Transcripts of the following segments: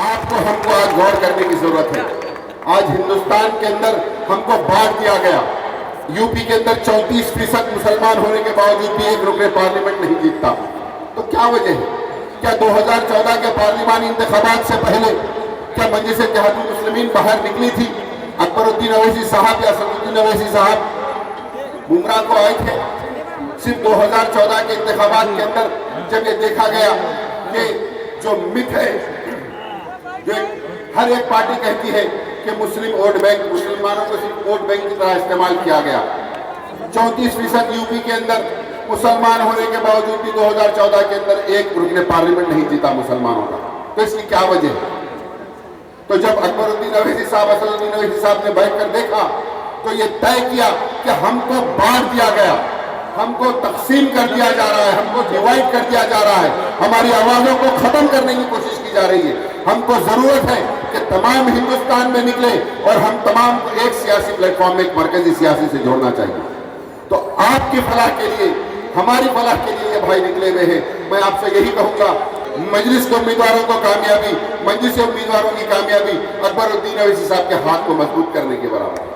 आपको हमको आज गौर करने की जरूरत है। आज हिंदुस्तान के अंदर हमको बांट दिया गया। यूपी के अंदर 34% मुसलमान होने के बावजूद भी एक रुकने पार्लियामेंट नहीं जीतता। तो क्या वजह है? क्या 2014 के पार्लिमानी इंतखाबात से पहले क्या मजलिस इत्तेहादुल मुस्लिमीन बाहर निकली थी? अकबरुद्दीन अवैसी साहब या असदुद्दीन अवैसी साहब बुमराह को आए थे? सिर्फ 2014 के इंतखाबात के अंदर जब ये देखा गया कि जो मिथ है, जो हर एक पार्टी कहती है कि मुस्लिम वोट बैंक, मुसलमानों को सिर्फ वोट बैंक की तरह इस्तेमाल किया गया। 34% यूपी के अंदर मुसलमान होने के बावजूद भी 2014 के अंदर एक रुकने पार्लियामेंट नहीं जीता मुसलमानों का। तो इसकी क्या वजह है? तो जब अकबरुद्दीन अवैसी साहब, असदुद्दीन अवैसी साहब ने बैठकर देखा तो ये तय किया कि हमको बांट दिया गया, हमको तकसीम कर दिया जा रहा है, हमको डिवाइड कर दिया जा रहा है, हमारी आवाजों को खत्म करने की कोशिश की जा रही है। हमको जरूरत है कि तमाम हिंदुस्तान में निकले और हम तमाम को एक सियासी प्लेटफॉर्म में, एक मरकजी सियासी से जोड़ना चाहिए। तो आपकी फलाह के लिए, हमारी फलाह के लिए ये भाई निकले हुए हैं। मैं आपसे यही कहूंगा, मजलिस के उम्मीदवारों को कामयाबी, मजलिस के उम्मीदवारों की कामयाबी अकबरुद्दीन अवैसी साहब के हाथ को मजबूत करने के बराबर है।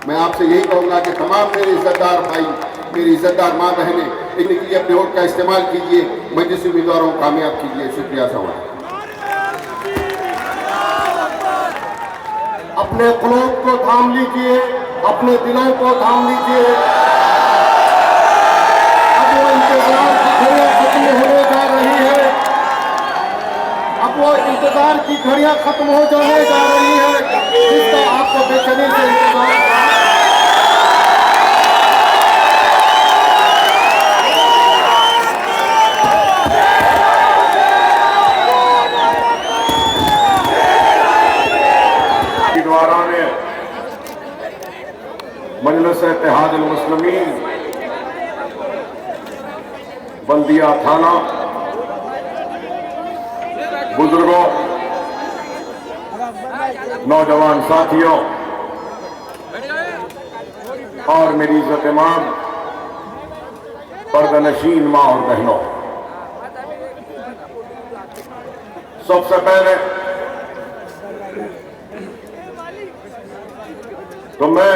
मैं आपसे यही कहूंगा कि तमाम मेरे इज्जतदार भाई, मेरी इज्जतदार माँ बहनें, इनके लिए अपने वोट का इस्तेमाल कीजिए, मजलिस उम्मीदवारों को कामयाब कीजिए। शुक्रिया सवाल। अपने कुलूब को थाम लीजिए, अपने दिलों को थाम लीजिए। अब वो इंतजार की घड़ियां खत्म होने जा रही है। अब वो इंतजार की घड़ियां खत्म हो जाने जा रही है, जिसका आपको बेचैनी से इंतजार। मजलिस इत्तेहादुल मुस्लिमीन बल्दिया थाना, बुजुर्गों, नौजवान साथियों और मेरी इज्जत इमाम पर्दानशीन माँ और बहनों, सबसे पहले तो मैं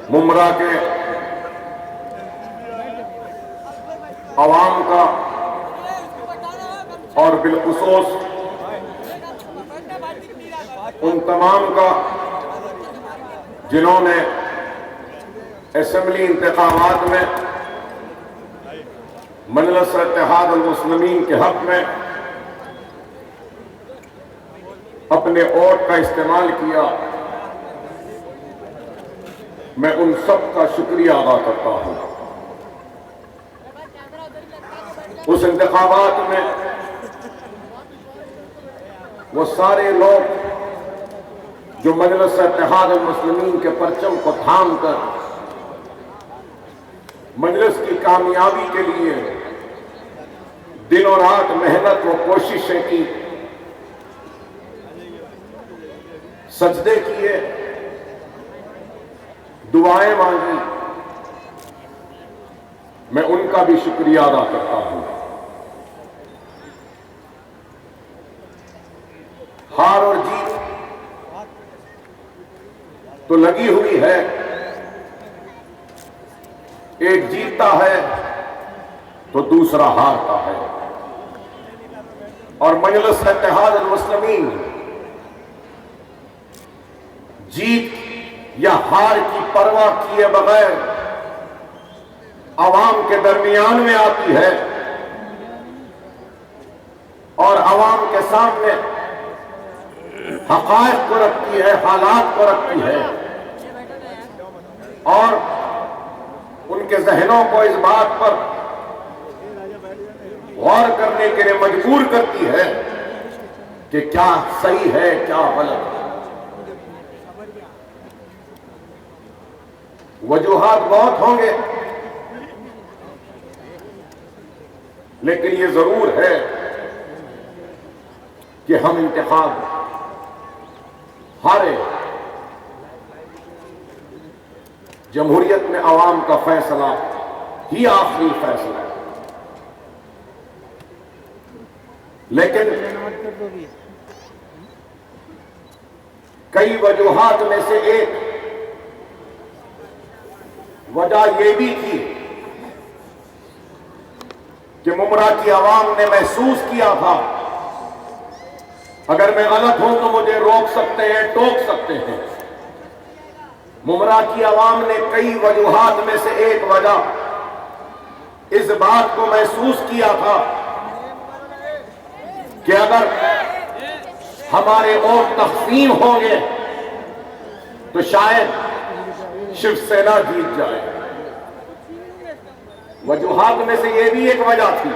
मुमरा के अवाम का और बिलखुसूस उन तमाम का जिन्होंने असेंबली इंतखाबात में मजलिस इत्तेहादुल मुस्लिमीन के हक में अपने वोट का इस्तेमाल किया, मैं उन सब का शुक्रिया अदा करता हूं। उस इंतखाबात में वो सारे लोग जो मजलिस इत्तेहादुल मुस्लिमीन के परचम को थाम कर मजलिस की कामयाबी के लिए दिन और रात मेहनत व कोशिशें की, सजदे किए, दुआएं मांगी, मैं उनका भी शुक्रिया अदा करता हूं। हार और जीत तो लगी हुई है, एक जीतता है तो दूसरा हारता है। और मजलिस इत्तेहादुल मुस्लिमीन जीत या हार की परवाह किए बगैर अवाम के दरमियान में आती है और अवाम के सामने हक़ाइक़ को रखती है, हालात को रखती है और उनके ज़हनों को इस बात पर गौर करने के लिए मजबूर करती है कि क्या सही है, क्या गलत है। वजूहात बहुत होंगे, लेकिन ये जरूर है कि हम इंतखाब हारे। जमहूरियत में अवाम का फैसला ही आखिरी फैसला है। लेकिन कई वजूहात में से एक वजह यह भी थी कि मुमरा की आवाम ने महसूस किया था, अगर मैं गलत हूं तो मुझे रोक सकते हैं, टोक सकते हैं। मुमरा की आवाम ने कई वजूहात में से एक वजह इस बात को महसूस किया था कि अगर हमारे वोट तकसीम होंगे तो शायद शिवसेना जीत जाए। वजूहात में से यह भी एक वजह थी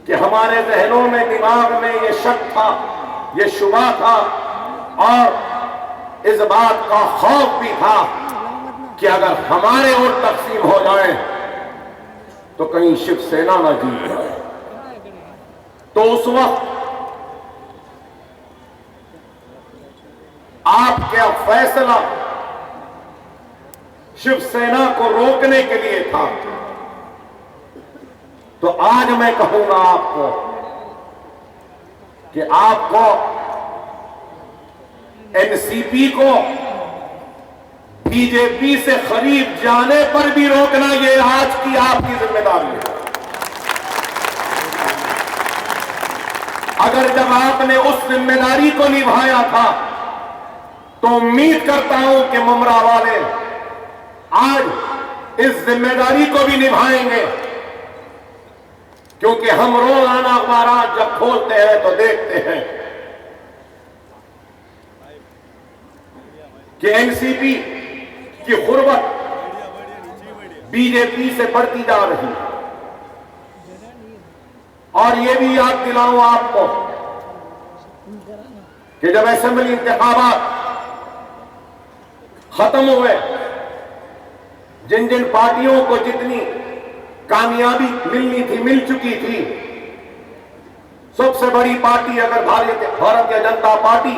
कि हमारे जहनों में, दिमाग में यह शक था, यह शुबा था और इस बात का खौफ भी था कि अगर हमारे वोट तकसीम हो जाए तो कहीं शिवसेना ना जीत जाए। तो उस वक्त आपका फैसला शिवसेना को रोकने के लिए था। तो आज मैं कहूंगा आपको कि आपको एनसीपी को बीजेपी से करीब जाने पर भी रोकना, यह आज की आपकी जिम्मेदारी है। अगर जब आपने उस जिम्मेदारी को निभाया था तो उम्मीद करता हूं कि मुमरा वाले आज इस जिम्मेदारी को भी निभाएंगे, क्योंकि हम रोजाना अखबार जब खोलते हैं तो देखते हैं कि एनसीपी की गुर्बत बीजेपी से बढ़ती जा रही है। और यह भी याद दिलाऊं आपको कि जब असेंबली इंतखाबात खत्म हुए, जिन जिन पार्टियों को जितनी कामयाबी मिलनी थी, मिल चुकी थी, सबसे बड़ी पार्टी अगर भारतीय जनता पार्टी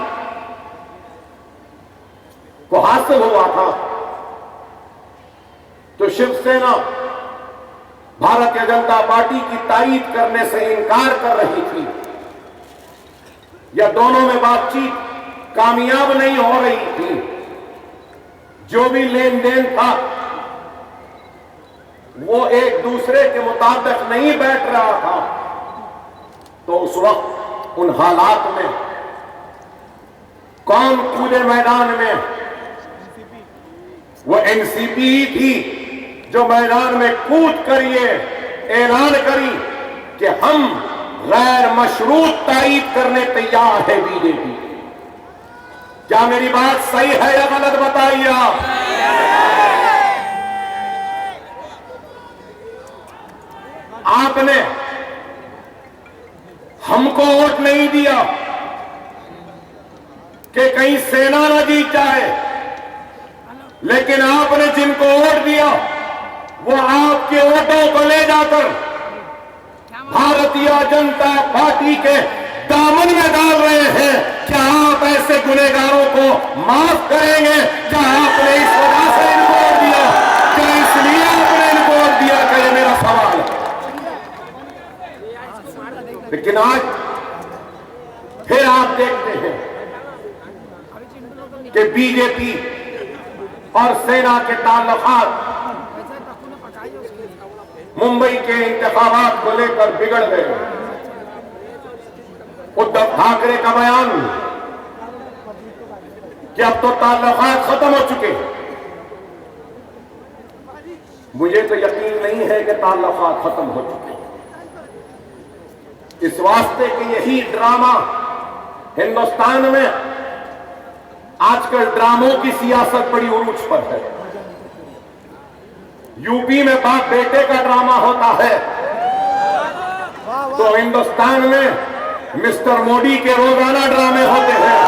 को हासिल हुआ था तो शिवसेना भारतीय जनता पार्टी की तारीफ करने से इनकार कर रही थी, या दोनों में बातचीत कामयाब नहीं हो रही थी। जो भी लेन देन था वो एक दूसरे के मुताबिक नहीं बैठ रहा था। तो उस वक्त उन हालात में कौन कूदे मैदान में? वो एनसीपी ही थी जो मैदान में कूद कर ये ऐलान करी कि हम गैर मशरूत तारीफ करने तैयार है बीजेपी। क्या मेरी बात सही है या गलत बताइए आप? आपने हमको वोट नहीं दिया कि कहीं सेना ना जीत जाए, लेकिन आपने जिनको वोट दिया वो आपके वोटों को ले जाकर भारतीय जनता पार्टी के दामन में डाल रहे हैं। क्या आप ऐसे गुनहगारों को माफ करेंगे? क्या आपने इस वजह से इनको वोट दिया? क्या इसलिए आपने इनको वोट दिया? क्या ये मेरा सवाल है। लेकिन आज फिर आप देखते हैं कि बीजेपी और सेना के ताल्लुकात मुंबई के इंतखाबात को लेकर बिगड़ गए। उद्धव ठाकरे का बयान कि अब तो ताल्लुकात खत्म हो चुके, मुझे तो यकीन नहीं है कि ताल्लुकात खत्म हो चुके। इस वास्ते कि यही ड्रामा हिंदुस्तान में आजकल ड्रामों की सियासत बड़ी उरूज पर है। यूपी में बाप बेटे का ड्रामा होता है तो हिंदुस्तान में मिस्टर मोदी के रोजाना ड्रामे होते हैं।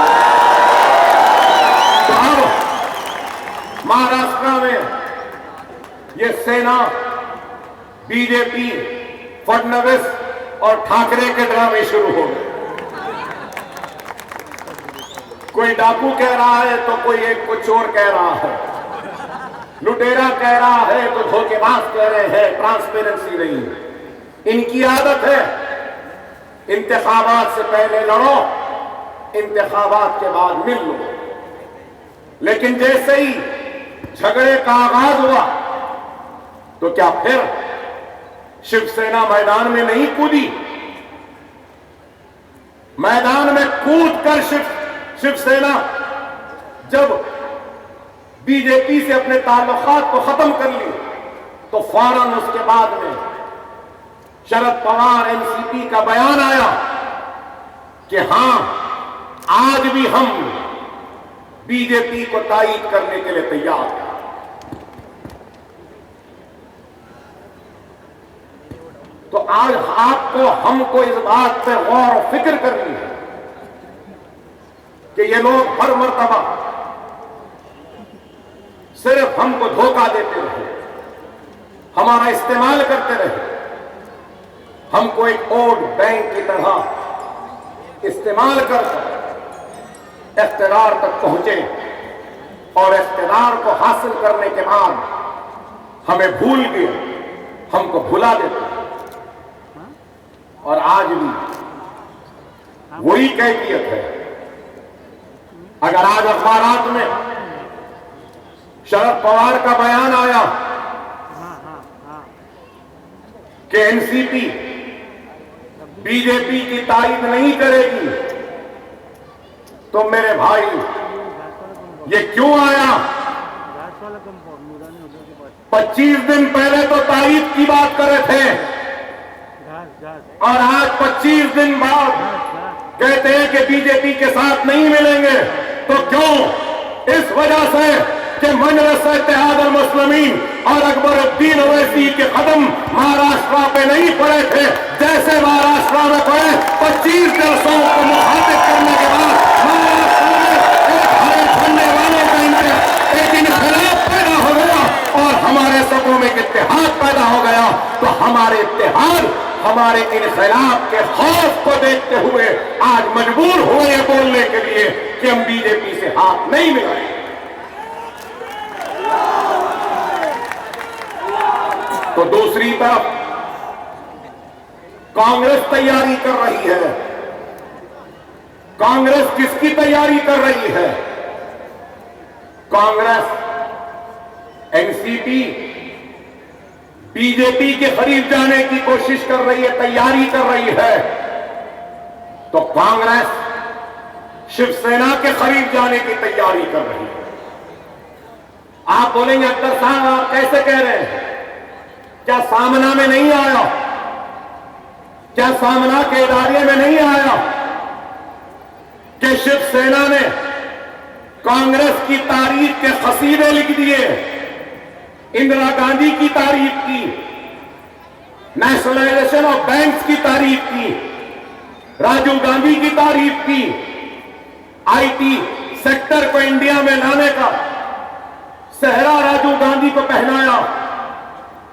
तो अब महाराष्ट्र में ये सेना, बीजेपी, फडणवीस और ठाकरे के ड्रामे शुरू हो गए। कोई डाकू कह रहा है तो कोई एक को चोर कह रहा है, लुटेरा कह रहा है तो धोखेबाज कह रहे हैं। ट्रांसपेरेंसी नहीं। इनकी आदत है इंतखाबात से पहले लड़ो, इंतखाबात के बाद मिल लो। लेकिन जैसे ही झगड़े का आगाज हुआ तो क्या फिर शिवसेना मैदान में नहीं कूदी? मैदान में कूदकर शिवसेना जब बीजेपी से अपने ताल्लुकात को खत्म कर लिए तो फौरन उसके बाद में शरद पवार एनसीपी का बयान आया कि हां, आज भी हम बीजेपी को तायीद करने के लिए तैयार हैं। तो आज आपको हमको इस बात पे गौर और फिक्र करनी है कि ये लोग हर मर्तबा सिर्फ हमको धोखा देते रहे, हमारा इस्तेमाल करते रहे, हमको एक वोट बैंक की तरह इस्तेमाल करके इख्तियार तक पहुंचे और इख्तियार को हासिल करने के बाद हमें भूल गए, हमको भुला देते। और आज भी वही कैफियत है। अगर आज अखबारात में शरद पवार का बयान आया कि एनसीपी बीजेपी की तायीद नहीं करेगी, तो मेरे भाई ये क्यों आया? 25 दिन पहले तो तायीद की बात कर रहे थे और आज 25 दिन बाद कहते हैं कि बीजेपी के साथ नहीं मिलेंगे। तो क्यों? इस वजह से कि मजलिस इत्तेहाद अल मुस्लिमीन और अकबरुद्दीन ओवैसी के कदम महाराष्ट्र पे नहीं पड़े थे, जैसे महाराष्ट्र में पड़े। 25 जलसों को मुखातिब करने के बाद महाराष्ट्र में एक हरे झंडे वालों का एक इनकलाब पैदा हो गया और हमारे सबों में इत्तेहाद पैदा हो गया। तो हमारे इत्तेहाद, हमारे इनकलाब के खौफ को देखते हुए आज मजबूर हुए बोलने के लिए कि हम बीजेपी से हाथ नहीं मिलाएंगे। तो दूसरी तरफ कांग्रेस तैयारी कर रही है। कांग्रेस किसकी तैयारी कर रही है? कांग्रेस एनसीपी बीजेपी के करीब जाने की कोशिश कर रही है, तैयारी कर रही है। तो कांग्रेस शिवसेना के करीब जाने की तैयारी कर रही है। आप बोलेंगे अख्तर साहब आप कैसे कह रहे हैं? क्या सामना में नहीं आया? क्या सामना के इदारे में नहीं आया कि शिवसेना ने कांग्रेस की तारीफ के कसीदे लिख दिए, इंदिरा गांधी की तारीफ की, नेशनलाइजेशन ऑफ बैंक्स की तारीफ की, राजीव गांधी की तारीफ की, आईटी सेक्टर को इंडिया में लाने का सेहरा राजीव गांधी को पहनाया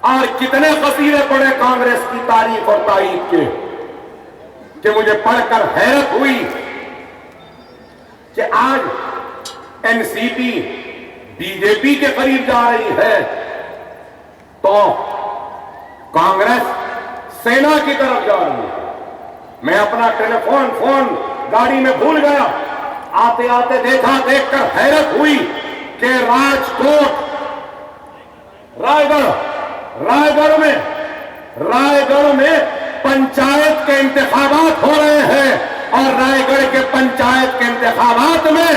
और कितने कसीदे पड़े कांग्रेस की तारीफ और तारीफ के कि मुझे पढ़कर हैरत हुई कि आज एनसीपी बीजेपी के करीब जा रही है तो कांग्रेस सेना की तरफ जा रही है। मैं अपना फोन गाड़ी में भूल गया, आते आते देखा, देखकर हैरत हुई कि राजकोट रायगढ़ में पंचायत के इंतखाबात हो रहे हैं और रायगढ़ के पंचायत के इंतखाबात में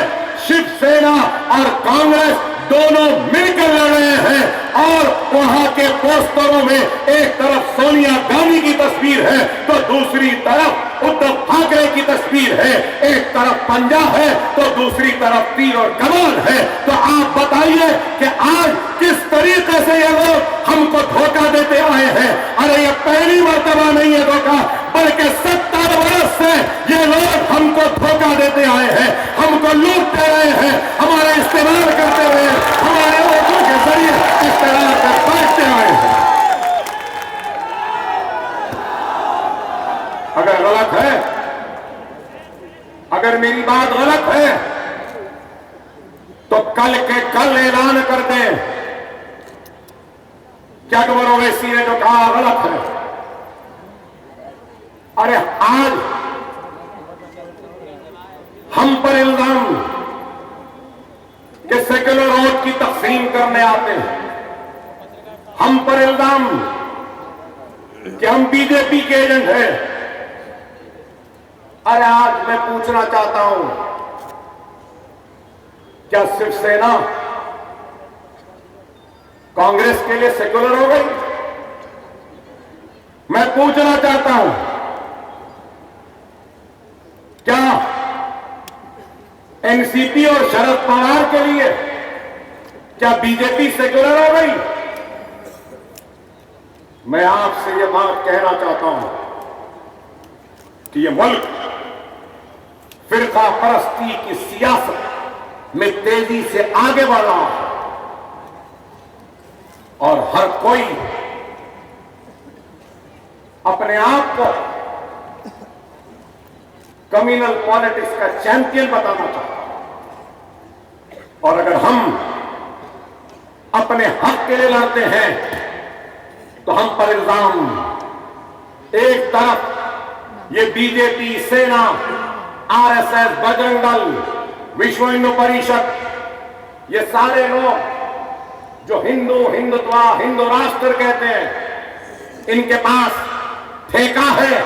शिवसेना और कांग्रेस दोनों मिलकर लड़ रहे हैं और वहां के पोस्टरों में एक तरफ सोनिया गांधी की तस्वीर है तो दूसरी तरफ उद्धव ठाकरे की तस्वीर है, एक तरफ पंजा है तो दूसरी तरफ तीर और कमान है। तो आप बताइए कि आज किस तरीके से ये लोग हमको धोखा देते आए हैं। अरे ये पहली मर्तबा नहीं है धोखा, बल्कि 70 वर्ष से ये लोग हमको धोखा देते आए हैं, हमको लूटते रहे हैं, हमारा इस्तेमाल करते हुए हमारे वोटों के जरिए इस तरह से बांटते आए हैं। अगर गलत है, अगर मेरी बात गलत है तो कल के कल ऐलान कर दें कि अकबर ओवैसी ने जो कहा गलत है। अरे आज हम पर इल्जाम कि सेक्युलर वोट की तकसीम करने आते हैं, हम पर इल्जाम कि हम बीजेपी के एजेंट हैं। अरे आज मैं पूछना चाहता हूं, क्या शिवसेना कांग्रेस के लिए सेक्युलर हो गई? मैं पूछना चाहता हूं, क्या एनसीपी और शरद पवार के लिए क्या बीजेपी सेक्युलर हो गई? मैं आपसे यह बात कहना चाहता हूं कि यह मुल्क फिरका परस्ती की सियासत में तेजी से आगे बढ़ रहा है और हर कोई अपने आप को कम्युनल पॉलिटिक्स का चैंपियन बताना चाहता है। और अगर हम अपने हक के लिए लड़ते हैं तो हम पर इल्जाम, एक तरफ ये बीजेपी, सेना, आरएसएस, बजरंग दल, विश्व हिंदू परिषद, ये सारे लोग जो हिंदुत्व, हिंदू राष्ट्र कहते हैं, इनके पास ठेका है,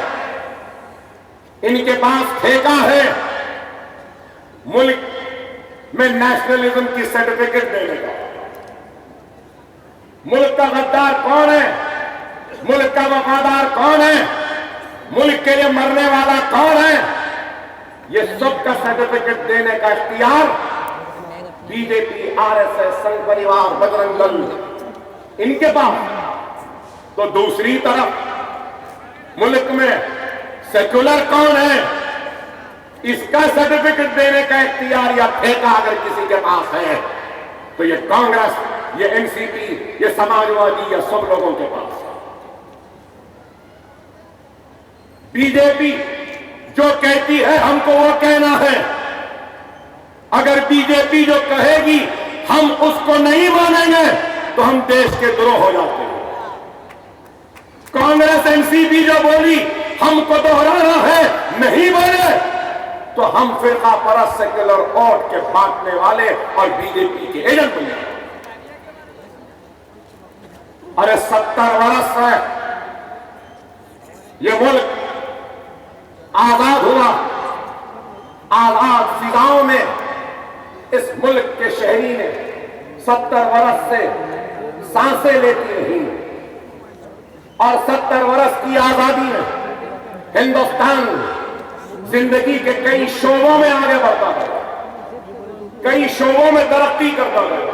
इनके पास ठेका है मुल्क में नेशनलिज्म की सर्टिफिकेट देने का। मुल्क का गद्दार कौन है? मुल्क का वफादार कौन है? मुल्क के लिए मरने वाला कौन है? ये सबका सर्टिफिकेट देने का इख्तियार बीजेपी, आरएसएस, संघ परिवार, बजरंग दल, इनके पास। तो दूसरी तरफ मुल्क में सेक्युलर कौन है? इसका सर्टिफिकेट देने का इख्तियार या ठेका अगर किसी के पास है तो ये कांग्रेस, ये एनसीपी, ये समाजवादी, या सब लोगों के पास। बीजेपी जो कहती है हमको वो कहना है। अगर बीजेपी जो कहेगी हम उसको नहीं मानेंगे तो हम देश के द्रोह हो जाते हैं। कांग्रेस, एनसीपी जो बोली हमको दोहराना है, नहीं बोले तो हम फिरका परस्त, सेक्युलर वोट के बांटने वाले और बीजेपी के एजेंट बन जाए। अरे 70 वर्ष है ये मुल्क आजाद हुआ। आजाद फिजाओं में इस मुल्क के शहरी ने 70 वर्ष से सांसें लेती रही और 70 वर्ष की आजादी में हिंदुस्तान जिंदगी के कई शोबों में आगे बढ़ता गया, कई शोबों में तरक्की करता गया।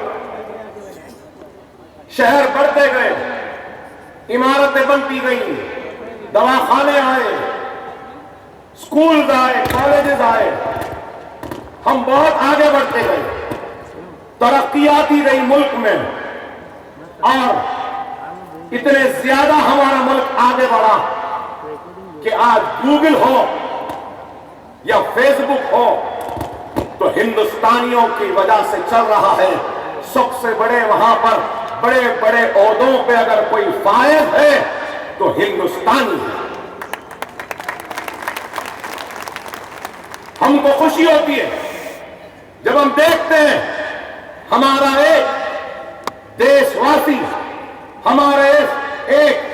शहर बढ़ते गए, इमारतें बनती गई, दवाखाने आए, स्कूल आए, कॉलेजेस आए, हम बहुत आगे बढ़ते गए, तरक्की आती रही मुल्क में। और इतने ज्यादा हमारा मुल्क आगे बढ़ा कि आज गूगल हो या फेसबुक हो तो हिंदुस्तानियों की वजह से चल रहा है। सबसे बड़े वहां पर बड़े बड़े ओहदों पे अगर कोई फायद है तो हिंदुस्तानी है। हमको खुशी होती है जब हम देखते हैं हमारा एक देशवासी, हमारा एक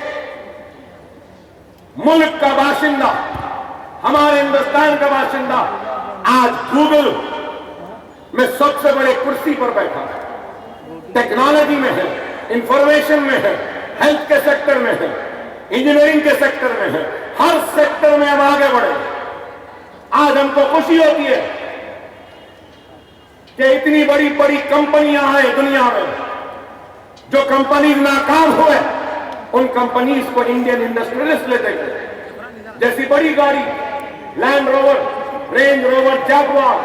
मुल्क का बाशिंदा, हमारे हिंदुस्तान का बाशिंदा आज गूगल में सबसे बड़े कुर्सी पर बैठा है, टेक्नोलॉजी में है, इंफॉर्मेशन में है, हेल्थ के सेक्टर में है, इंजीनियरिंग के सेक्टर में है, हर सेक्टर में हम आगे बढ़े। आज हमको खुशी होती है कि इतनी बड़ी बड़ी कंपनियां हैं दुनिया में। जो कंपनी नाकाम हुए उन कंपनीज को इंडियन इंडस्ट्रियलिस्ट लेते गए। जैसी बड़ी गाड़ी land rover, range rover, Jaguar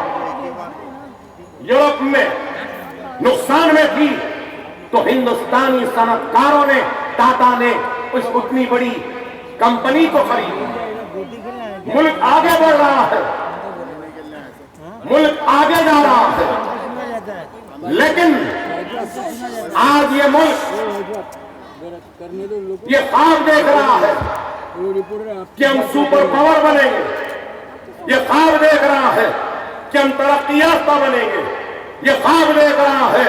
Europe में नुकसान में थी तो हिंदुस्तानी सनतकारों ने, टाटा ने उस उतनी बड़ी कंपनी को खरीदा। मुल्क आगे बढ़ रहा है, मुल्क आगे जा रहा है। लेकिन आज ये मुल्क ये ख्वाब देख रहा है कि हम सुपर पावर बनेंगे, ये ख्वाब देख रहा है कि हम तरक्की याफ्ता बनेंगे, ये ख्वाब देख रहा है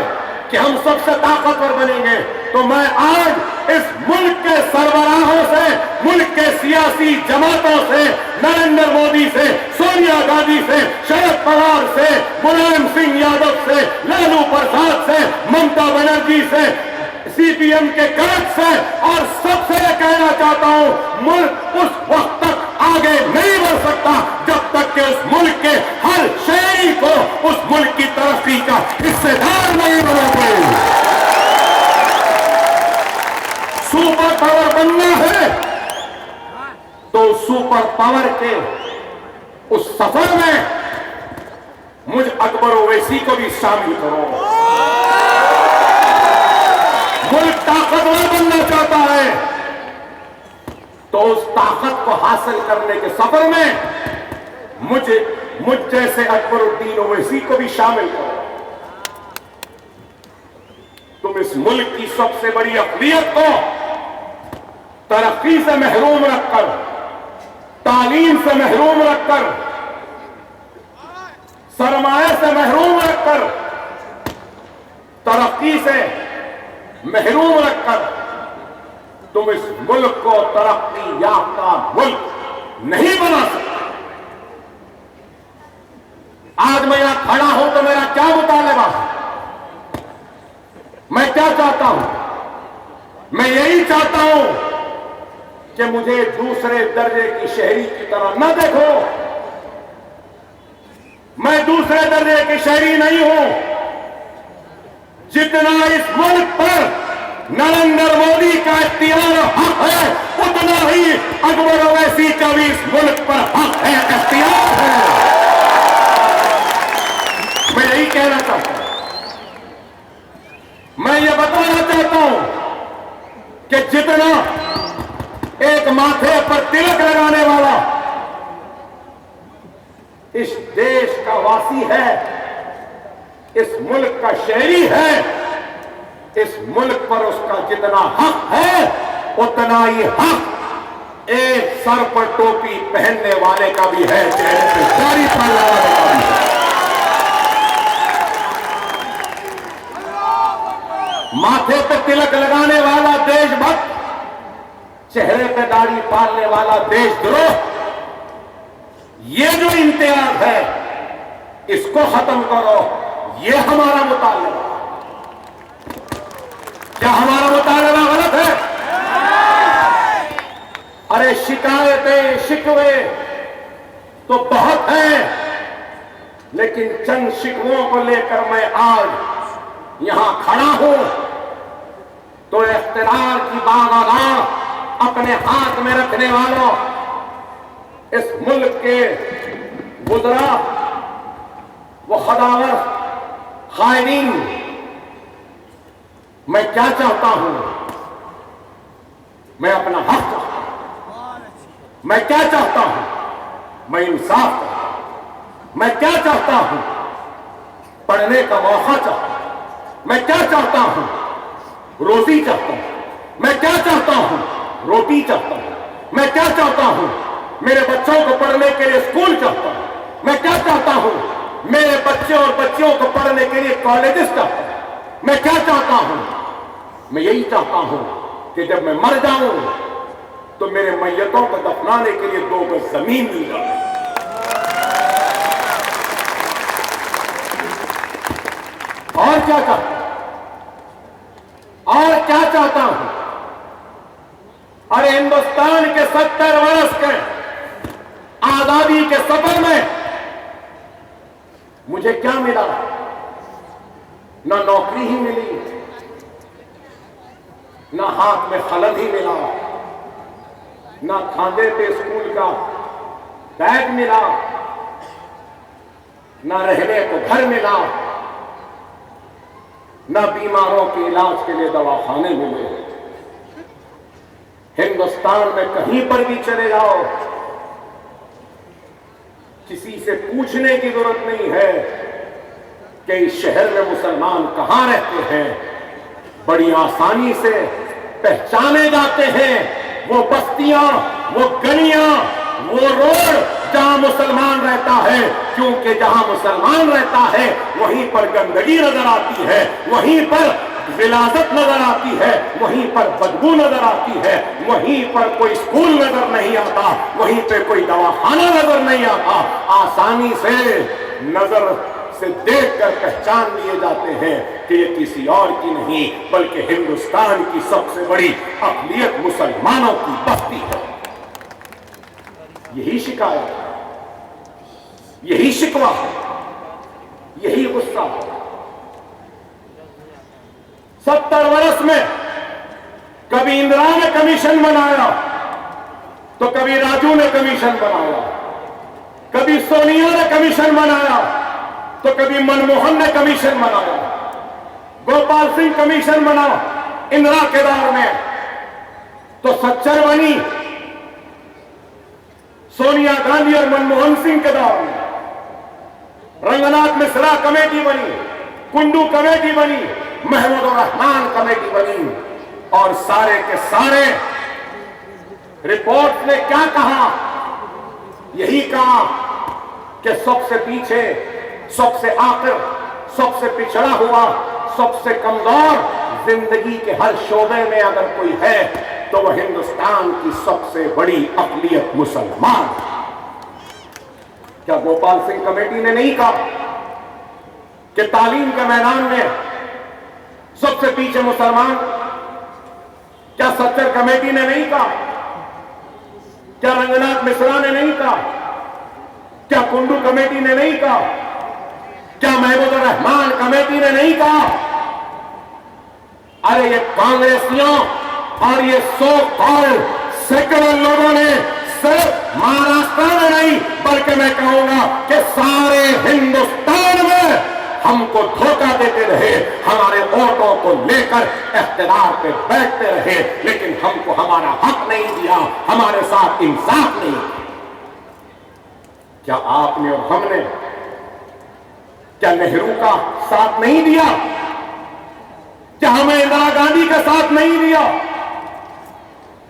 कि हम सबसे ताकतवर बनेंगे, तो मैं आज इस मुल्क के सरबराहों से, मुल्क के सियासी जमातों से, नरेंद्र मोदी से, सोनिया गांधी से, शरद पवार से, मुलायम सिंह यादव से, लालू प्रसाद से, ममता बनर्जी से, सीपीएम के कर्ज से और सबसे कहना चाहता हूं, मुल्क उस वक्त तक आगे नहीं बढ़ सकता जब तक कि उस मुल्क के हर शहरी को उस मुल्क की तरक्की का हिस्सेदार नहीं बनाते। सुपर पावर बनना है तो सुपर पावर के उस सफर में मुझ अकबर ओवैसी को भी शामिल करो। मुल्क ताकतवर बनना चाहता है तो उस ताकत को हासिल करने के सफर में मुझ जैसे अकबरुद्दीन ओवैसी को भी शामिल करो। तुम इस मुल्क की सबसे बड़ी अक़लियत को तरक्की से महरूम रखकर, तालीम से महरूम रखकर, सरमाए से महरूम रखकर, तरक्की से महरूम रखकर तुम इस मुल्क को तरक्की याफ्ता मुल्क नहीं बना सकते। आज मैं यहां खड़ा हूं तो मेरा क्या मुतालबा है? मैं क्या चाहता हूं? मैं यही चाहता हूं कि मुझे दूसरे दर्जे की शहरी की तरह न देखो। मैं दूसरे दर्जे की शहरी नहीं हूं। जितना इस मुल्क पर नरेंद्र मोदी का इख्तियार हक है, उतना ही अकबर ओवैसी का भी इस मुल्क पर हक है, इख्तियार है। मैं यही कहना चाहता हूं। मैं ये बताना चाहता हूं कि जितना एक माथे पर तिलक लगाने वाला इस देश का वासी है, इस मुल्क का शहरी है, इस मुल्क पर उसका जितना हक है उतना ही हक एक सर पर टोपी पहनने वाले का भी है, चेहरे पे दाढ़ी पड़ने वाले का भी है। माथे पे तिलक लगाने वाला देशभक्त, चेहरे पे दाढ़ी पालने वाला देशद्रोह, ये जो इम्तियाज है इसको खत्म करो। ये हमारा मुतालबा। क्या हमारा मुतालबा गलत है? अरे शिकायतें शिकवे तो बहुत हैं, लेकिन चंद शिकवों को लेकर मैं आज यहां खड़ा हूं तो इख्तियार की बागडोर अपने हाथ में रखने वालों, इस मुल्क के बुज़ुर्ग, वो खदावर, खायरीन, मैं क्या चाहता हूं? मैं अपना हक चाहता हूं। मैं क्या चाहता हूं? मैं इंसाफ चाहता हूं। मैं क्या चाहता हूं? पढ़ने का मौका चाहता हूं। मैं क्या चाहता हूं? रोजी चाहता हूं। मैं क्या चाहता हूं? रोटी चाहता हूं। मैं क्या चाहता हूं? मेरे बच्चों को पढ़ने के लिए स्कूल चाहता हूं। मैं क्या चाहता हूं? मेरे बच्चे और बच्चियों को पढ़ने के लिए कॉलेजेस चाहता हूं। मैं क्या चाहता हूं? मैं यही चाहता हूं कि जब मैं मर जाऊं तो मेरे मैयतों को दफनाने के लिए 2 गज जमीन मिल जाए। और क्या चाहता हूं? और क्या चाहता हूं? अरे हिंदुस्तान के 70 वर्ष के आजादी के सफर में मुझे क्या मिला? ना नौकरी ही मिली, ना हाथ में खलद ही मिला, ना खांदे पे स्कूल का बैग मिला, ना रहने को घर मिला, ना बीमारों के इलाज के लिए दवाखाने मिले। हिंदुस्तान में कहीं पर भी चले जाओ, किसी से पूछने की जरूरत नहीं है कि इस शहर में मुसलमान कहां रहते हैं। बड़ी आसानी से पहचाने जाते हैं। वो बस्तियां, वो गलियां, वो रोड जहां मुसलमान रहता है, क्योंकि जहां मुसलमान रहता है वहीं पर गंदगी नजर आती है, वहीं पर विलासत नजर आती है, वहीं पर बदबू नजर आती है, वहीं पर कोई स्कूल नजर नहीं आता, वहीं पे कोई दवाखाना नजर नहीं आता। आसानी से नजर से देखकर पहचान लिए जाते हैं कि ये किसी और की नहीं बल्कि हिंदुस्तान की सबसे बड़ी अक़लियत मुसलमानों की बस्ती है। यही शिकायत है, यही शिकवा है, यही गुस्सा है। 70 वर्ष में कभी इंदिरा ने कमीशन बनाया तो कभी राजू ने कमीशन बनाया, कभी सोनिया ने कमीशन बनाया तो कभी मनमोहन ने कमीशन बनाया, गोपाल सिंह कमीशन बना इंदिरा के दौर में तो सच्चर बनी, सोनिया गांधी और मनमोहन सिंह के दौर में रंगनाथ मिश्रा कमेटी बनी, कुंडू कमेटी बनी, महमूद रहमान कमेटी बनी, और सारे के सारे रिपोर्ट ने क्या कहा? यही कहा कि सबसे पीछे, सबसे आखिर, सबसे पिछड़ा हुआ, सबसे कमजोर जिंदगी के हर शोबे में अगर कोई है तो वह हिंदुस्तान की सबसे बड़ी अक़लियत मुसलमान। क्या गोपाल सिंह कमेटी ने नहीं कहा कि तालीम के मैदान में सबसे पीछे मुसलमान? क्या सच्चर कमेटी ने नहीं कहा? क्या रंगनाथ मिश्रा ने नहीं कहा? क्या कुंडू कमेटी ने नहीं कहा? क्या महमूद रहमान कमेटी ने नहीं कहा? अरे ये कांग्रेसियों और ये सो कॉल्ड सेक्युलर लोगों ने सिर्फ महाराष्ट्र में नहीं बल्कि मैं कहूंगा कि सारे हिंदुस्तान में हमको धोखा देते रहे, हमारे वोटों को लेकर इख्तियार पे बैठते रहे, लेकिन हमको हमारा हक नहीं दिया, हमारे साथ इंसाफ नहीं किया। क्या आपने और हमने, क्या नेहरू का साथ नहीं दिया? क्या हमें इंदिरा गांधी का साथ नहीं दिया?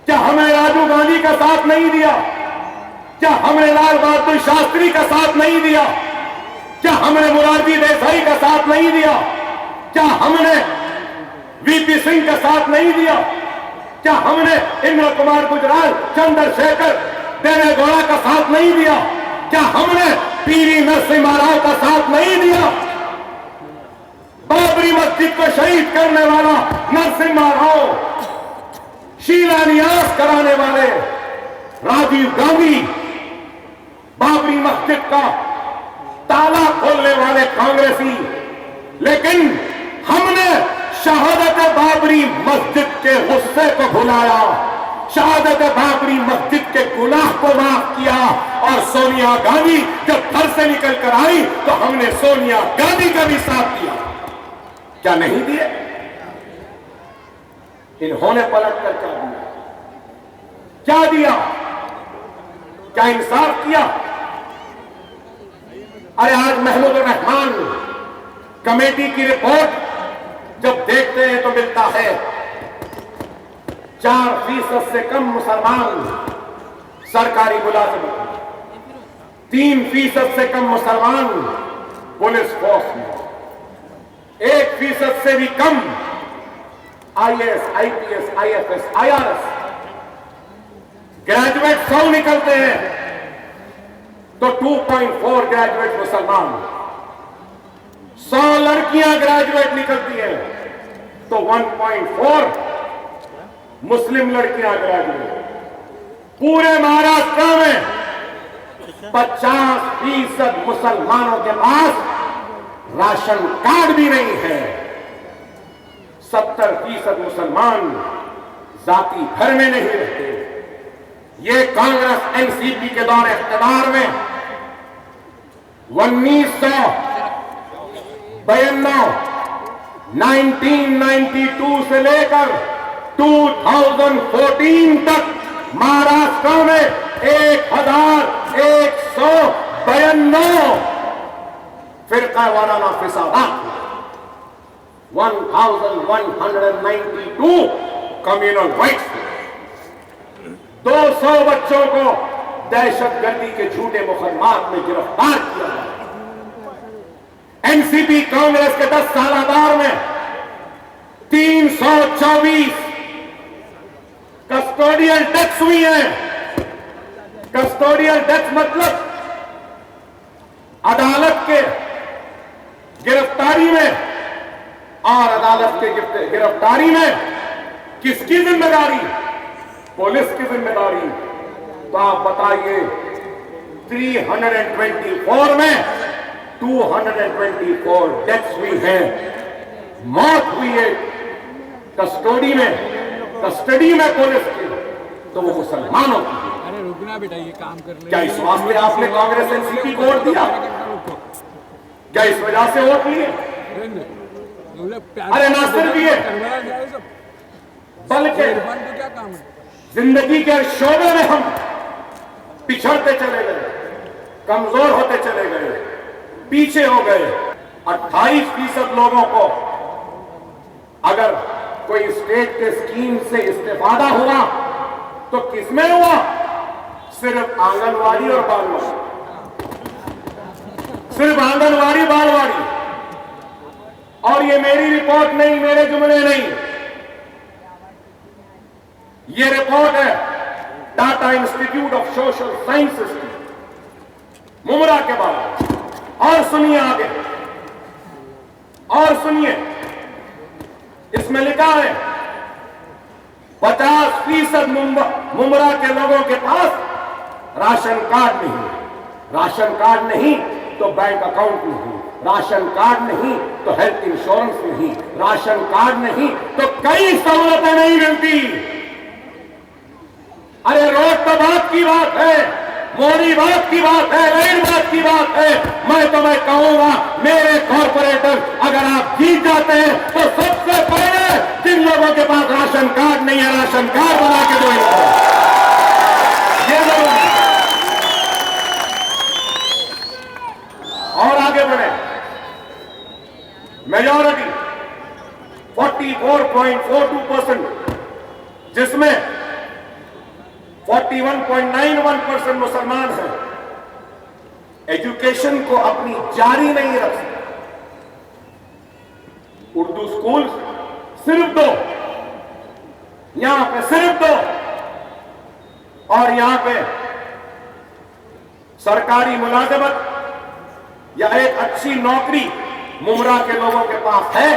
क्या हमें राजीव गांधी का साथ नहीं दिया? क्या हमने लाल बहादुर शास्त्री का साथ नहीं दिया? क्या हमने मोरारजी देसाई का साथ नहीं दिया? क्या हमने वीपी सिंह का साथ नहीं दिया? क्या हमने इंद्र कुमार गुजराल, चंद्रशेखर देवेगौड़ा का साथ नहीं दिया? क्या हमने पीवी नरसिम्हा राव का साथ नहीं दिया? बाबरी मस्जिद को शहीद करने वाला नरसिम्हा राव, शिलान्यास कराने वाले राजीव गांधी, बाबरी मस्जिद का ताला खोलने वाले कांग्रेसी, लेकिन हमने शहादत बाबरी मस्जिद के गुस्से को भुलाया, शहादत बाबरी मस्जिद के गुनाह को माफ किया, और सोनिया गांधी जब घर से निकल कर आई तो हमने सोनिया गांधी का भी साथ दिया। क्या नहीं दिए? इन्होंने पलट कर क्या दिया? क्या दिया? क्या इंसाफ किया? अरे आज महमूद रहमान कमेटी की रिपोर्ट जब देखते हैं तो मिलता है 4% से कम मुसलमान सरकारी मुलाजिम, 3% से कम मुसलमान पुलिस फोर्स में, 1% से भी कम IAS, IPS, IFS, IRS graduate 100 निकलते हैं तो 2.4 ग्रेजुएट मुसलमान, 100 लड़कियां ग्रेजुएट निकलती हैं तो 1.4 मुस्लिम लड़कियां ग्रेजुएट। पूरे महाराष्ट्र में 50% मुसलमानों के पास राशन कार्ड भी नहीं है, 70% मुसलमान जाति घर में नहीं रहते। ये कांग्रेस एनसीपी के दौर इख्तियार में 1992 से लेकर 2014 तक महाराष्ट्र में 1192 फिरका वाराना फिसादात, 1192 कम्युनल राइट्स, 200 बच्चों को दहशतगर्दी के झूठे मुकदमात में गिरफ्तार किया गया। एनसीपी कांग्रेस के 10 साल दौर में 324 कस्टोडियल डेथ्स हुई हैं। कस्टोडियल डेथ मतलब अदालत के गिरफ्तारी में, और अदालत के गिरफ्तारी में किसकी जिम्मेदारी? पुलिस की जिम्मेदारी। तो आप बताइए 324 में 224 डेथ्स हुई हैं, मौत हुई है कस्टडी में पुलिस की, तो वो मुसलमानों की। अरे रुकना बेटा, ये काम कर ले। क्या इस वास्ते आपने कांग्रेस एनसीपी को वोट दिया? क्या इस वजह से वोट लिए? अरे ना सिर्फ ये, बल्कि क्या काम है? जिंदगी के शोबे में हम पिछड़ते चले गए, कमजोर होते चले गए, पीछे हो गए। 28% लोगों को अगर कोई स्टेट के स्कीम से इस्तेफादा हुआ तो किसमें हुआ? सिर्फ आंगनवाड़ी और बालवाड़ी, सिर्फ आंगनवाड़ी बालवाड़ी। और ये मेरी रिपोर्ट नहीं, मेरे जुमले नहीं, ये रिपोर्ट है Tata institute of social sciences की, मुमरा के बारे में। और सुनिए आगे, और सुनिए, इसमें लिखा है 50% मुमरा के लोगों के पास राशन कार्ड नहीं। राशन कार्ड नहीं तो बैंक अकाउंट नहीं, राशन कार्ड नहीं तो हेल्थ इंश्योरेंस नहीं, राशन कार्ड नहीं तो कई सहूलतें नहीं मिलती। अरे रोड तो बात की बात है, मोदी बात की बात है, रेल बात की बात है। मैं कहूंगा मेरे कॉर्पोरेटर अगर आप जीत जाते हैं तो सबसे पहले जिन लोगों के पास राशन कार्ड नहीं है, राशन कार्ड बना के दो इनको। ये जरूरी। और आगे बढ़े, मेजॉरिटी 44.42%, जिसमें 41.91% मुसलमान हैं, एजुकेशन को अपनी जारी नहीं रख सकते। उर्दू स्कूल सिर्फ 2, यहां पे सिर्फ 2, और यहां पे सरकारी मुलाजमत या एक अच्छी नौकरी मुमरा के लोगों के पास है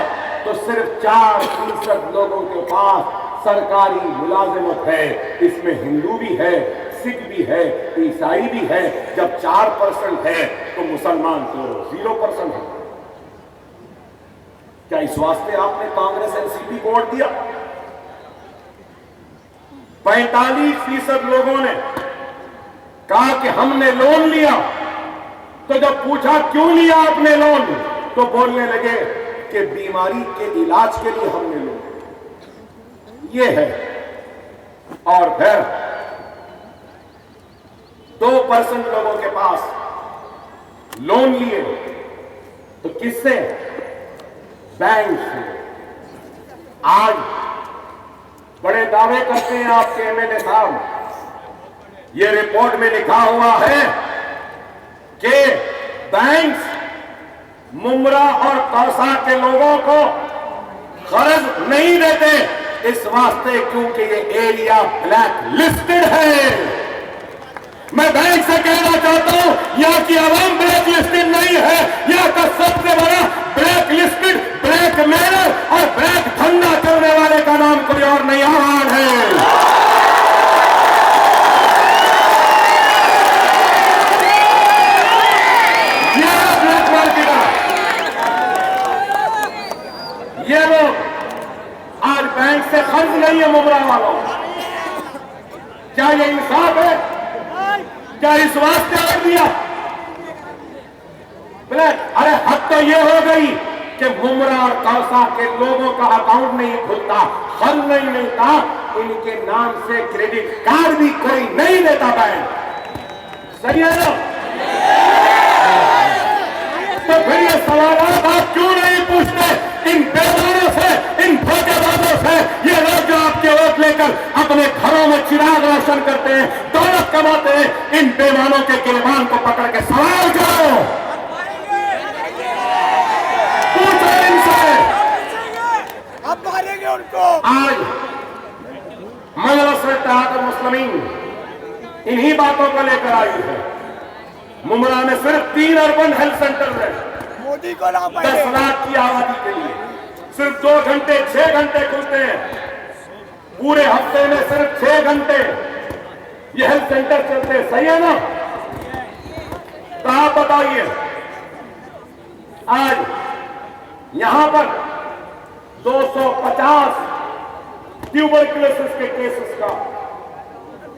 तो सिर्फ 4% लोगों के पास सरकारी मुलाजिमत है। इसमें हिंदू भी है, सिख भी है, ईसाई भी है। जब 4% है तो मुसलमान तो 0% है। क्या इस वास्ते आपने कांग्रेस एनसीपी को वोट दिया? 45% लोगों ने कहा कि हमने लोन लिया, तो जब पूछा क्यों लिया आपने लोन, तो बोलने लगे कि बीमारी के इलाज के लिए हमने लोन। ये है। और फिर 2% लोगों के पास लोन लिए तो किससे? बैंक से। आज बड़े दावे करते हैं आपके एमएलए साहब, ये रिपोर्ट में लिखा हुआ है कि बैंक मुमरा और कौसा के लोगों को कर्ज नहीं देते, इस वास्ते क्योंकि ये एरिया ब्लैक लिस्टेड है। मैं बैंक से कहना चाहता हूं, यहाँ की आवाम ब्लैक लिस्टेड नहीं है। यहाँ का सबसे बड़ा ब्लैक लिस्टेड, ब्लैक मेलर और ब्लैक धंधा करने वाले का नाम कोई और नहीं, आवाम है। ब्लैक मार्केट, ये लोग आज बैंक से कर्ज नहीं है मुमरा वालों। क्या ये इंसाफ है? क्या इस वास्ते कर दिया ब्लैक? अरे हद तो ये हो गई कि मुमरा और कौसा के लोगों का अकाउंट नहीं खुलता, कर्ज नहीं मिलता, इनके नाम से क्रेडिट कार्ड भी कोई नहीं देता बैंक। सही है ना? तो फिर ये सवाल आप क्यों नहीं पूछते इन बेमानों से, इन धोखेबाजों से? ये लोग जो आपके वोट लेकर अपने घरों घरों में चिराग रोशन करते हैं, दौलत कमाते हैं, इन बेईमानों के गिरबान को पकड़ के सवाल करो, पूछो इनसे। अब मारेंगे उनको। आज मजलिस इत्तेहाद मुस्लिमीन इन्हीं बातों को लेकर आई है। मुमरा में सिर्फ 3 अर्बन हेल्थ सेंटर है, मोदी को ना 10 लाख की आबादी के लिए। सिर्फ 2 घंटे 6 घंटे खुलते हैं, पूरे हफ्ते में सिर्फ 6 घंटे ये हेल्थ सेंटर चलते हैं। सही है ना? तो आप बताइए, आज यहां पर 250 ट्यूबरक्लोसिस के केसेस का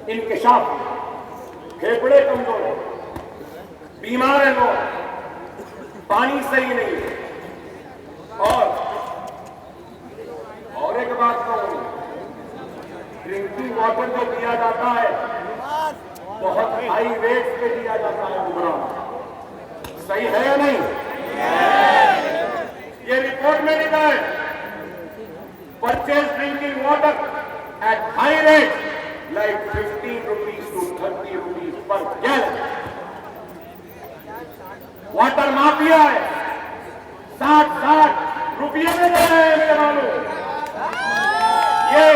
इंकशाफ। फेफड़े कमजोर है, बीमार है लोग, पानी सही नहीं है। और एक बात कहूं, ड्रिंकिंग वाटर जो दिया जाता है बहुत हाई रेट्स पे दिया जाता है। उमरा सही है या नहीं? ये रिपोर्ट में लिखा है, purchase drinking water at high rate like 15 rupees to 30 rupees per gallon. Water mafia है, 60 रुपये में दे रहे हैं मेरे मालूम। ये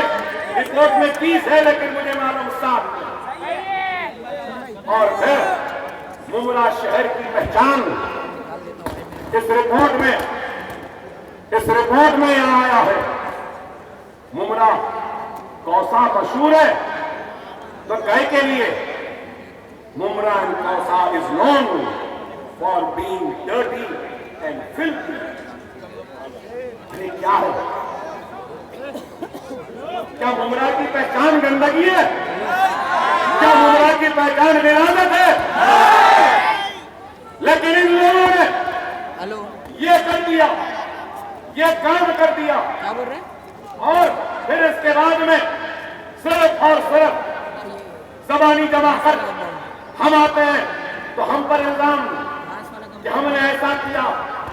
रिपोर्ट में 30 है, लेकिन मुझे मालूम 60। और फिर मुमरा शहर की पहचान इस रिपोर्ट में यहां आया है। मुमरा कौसा मशहूर है, तो कह के लिए Mumbra and Kausa is known for being dirty and filthy. अरे क्या है? क्या मुमरा की पहचान गंदगी है? क्या मुमरा की पहचान विरासत है? लेकिन इन लोगों ने ये कर दिया, ये काम कर दिया, क्या बोल रहे हैं? और फिर इसके बाद में सिर्फ और सिर्फ जबानी जमा कर हम आते हैं तो हम पर इल्जाम कि हमने ऐसा किया,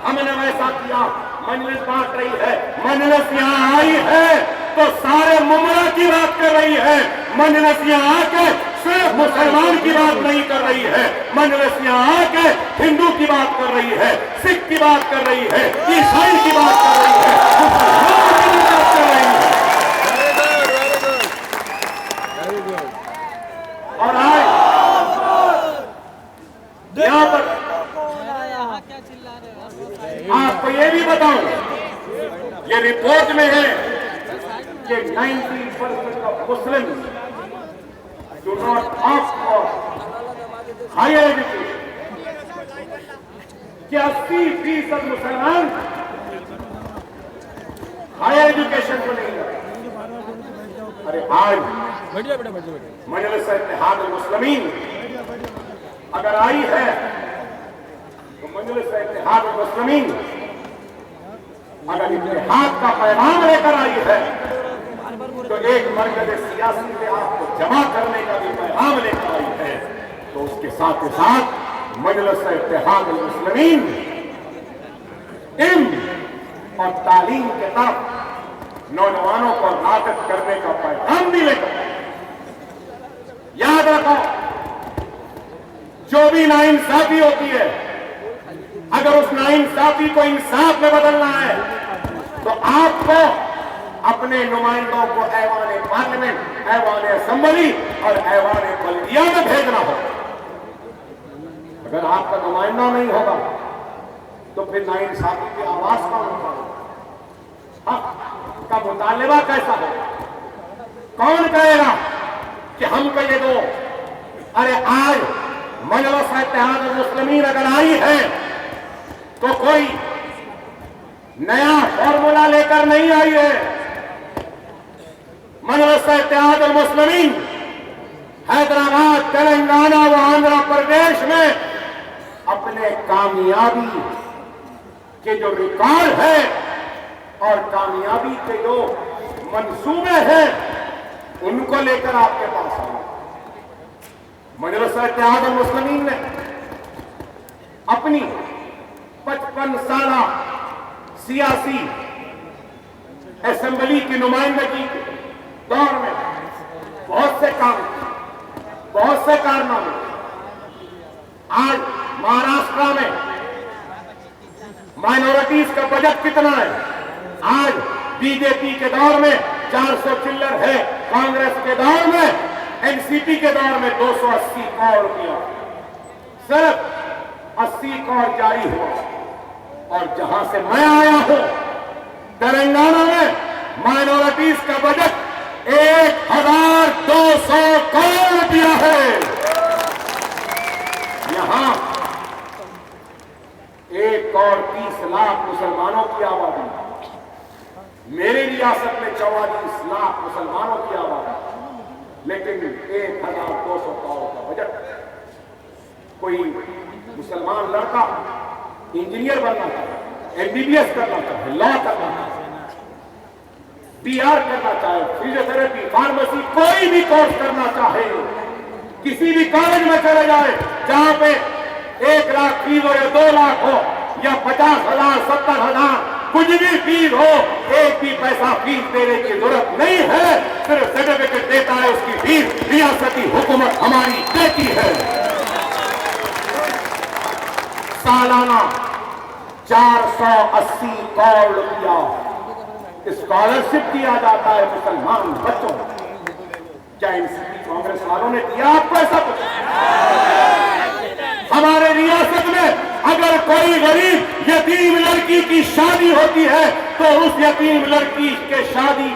हमने वैसा किया। मजलिस बांट रही है, मजलिस यहाँ आई है तो सारे मुमरा की बात कर रही है। मजलिस यहाँ आके सिर्फ मुसलमान की बात नहीं कर रही है, मजलिस यहाँ आके हिंदू की बात कर रही है, सिख की बात कर रही है, ईसाई की बात कर रही है, मुसलमान की बात कर रही है। और आज यहाँ पर आपको ये भी बताऊं, ये रिपोर्ट में है कि 90% of Muslim do not opt for higher education, कि 80% मुसलमान हायर एजुकेशन को नहीं करते। अरे आज बढ़िया बेटा, बढ़िया बेटा। मजलिस इत्तेहाद मुस्लिमीन अगर आई है तो मजलिस इत्तेहाद मुस्लिमीन अगर इत्तेहाद का पैगाम लेकर आई है तो एक मरकज़ सियासी से आपको जमा करने का भी पैगाम लेकर आई है। तो उसके साथ ही साथ मजलिस इत्तेहाद मुस्लिमीन इल्म और तालीम के तरफ नौजवानों को राग़िब करने का पैगाम भी लेकर। याद रखो, जो भी नाइंसाफी होती है, अगर उस नाइंसाफी को इंसाफ में बदलना है तो आपको अपने नुमाइंदों को ऐवान पार्लियामेंट, ऐवान असेंबली और ऐवान बल्दिया में भेजना होगा। अगर आपका नुमाइंदा नहीं होगा तो फिर नाइंसाफी की आवाज कौन उठाएगा? हक का मुतालिबा कैसा होगा? कौन कहेगा कि हमको ये दो? अरे आज मजलिस इत्तेहाद मुस्लिमीन अगर आई है तो कोई नया फॉर्मूला लेकर नहीं आई है। मजलिस इत्तेहाद मुस्लिमीन हैदराबाद, तेलंगाना व आंध्र प्रदेश में अपने कामयाबी के जो रिकॉर्ड है और कामयाबी के जो मंसूबे हैं उनको लेकर आपके पास आए। मजलिस इत्तेहाद मुस्लिमीन ने अपनी 55 साला सियासी असेंबली की नुमाइंदगी के दौर में बहुत से कारनामे। आज महाराष्ट्र में माइनॉरिटीज का बजट कितना है? आज बीजेपी के दौर में 400 चिल्लर है, कांग्रेस के दौर में, एनसीपी के दौर में 280 करोड़ रुपया, सिर्फ 80 करोड़ जारी हुआ। और जहां से मैं आया हूं तेलंगाना में माइनॉरिटीज का बजट 1200 करोड़ रुपया है। यहां 1,30,00,000 मुसलमानों की आबादी, मेरी रियासत में 44 लाख मुसलमानों की आबादी, लेकिन 1,200 करोड़ का बजट। कोई मुसलमान लड़का इंजीनियर बनना चाहे, एमबीबीएस करना चाहे, लॉ करना चाहे, बीआर करना चाहे, फिजियोथेरेपी, फार्मेसी, कोई भी कोर्स करना चाहे, किसी भी कॉलेज में चले जाए जहां पे 1 लाख फीस हो या 2 लाख हो या 50,000, 70,000, कुछ भी फीस हो, एक भी पैसा फीस देने की जरूरत नहीं है। सिर्फ सर्टिफिकेट देता है, उसकी फीस रियासती हुकूमत हमारी देती है। सालाना 480 करोड़ रुपया स्कॉलरशिप दिया जाता है मुसलमान बच्चों को। क्या एनसीपी कांग्रेस वालों ने दिया आपको ऐसा कुछ? हमारे रियासत में अगर कोई गरीब यतीम लड़की की शादी होती है तो उस यतीम लड़की के शादी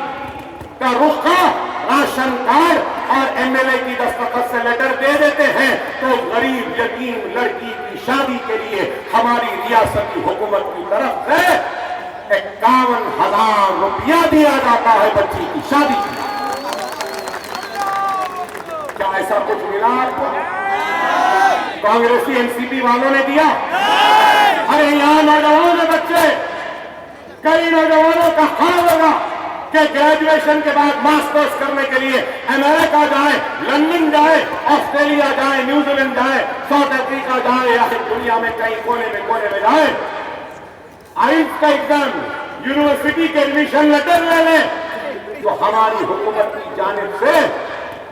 का रुखा राशन कार्ड और एमएलए की दस्तखत से लेटर दे देते हैं। तो गरीब यतीम लड़की की शादी के लिए हमारी रियासती हुकूमत की तरफ से 51,000 रुपया दिया जाता है बच्ची की शादी के लिए। क्या ऐसा कुछ मिला आपको? कांग्रेसी एनसीपी वालों ने दिया? अरे यहां नौजवान बच्चे, कई नौजवानों का हाल होगा कि ग्रेजुएशन के बाद मास्टर्स करने के लिए अमेरिका जाए, लंदन जाए, ऑस्ट्रेलिया जाए, न्यूजीलैंड जाए, साउथ अफ्रीका जाए या फिर दुनिया में कई कोने में जाए, आइल्स का एग्जाम, यूनिवर्सिटी के एडमिशन लेटर ले लें। तो हमारी हुकूमत की जानिब से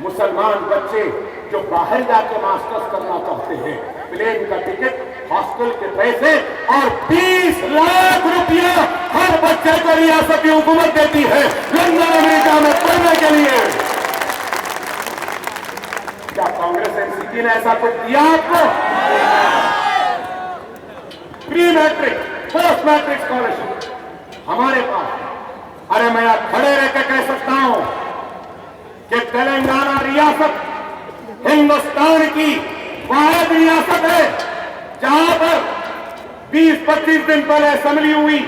मुसलमान बच्चे जो बाहर जाके मास्टर्स करना चाहते हैं, प्लेन का टिकट, हॉस्टल के पैसे और 20 लाख रुपया हर बच्चे को रियासती हुकूमत देती है लंदन अमेरिका में पढ़ने के लिए। क्या कांग्रेस एनसीपी ने ऐसा कुछ दिया आपको? Pre matric, post matric scholarship हमारे पास। अरे मैं खड़े रहकर कह सकता हूं कि तेलंगाना रियासत हिंदुस्तान की वाहिद रियासत है जहां पर 20-25 दिन पहले असेंबली हुई,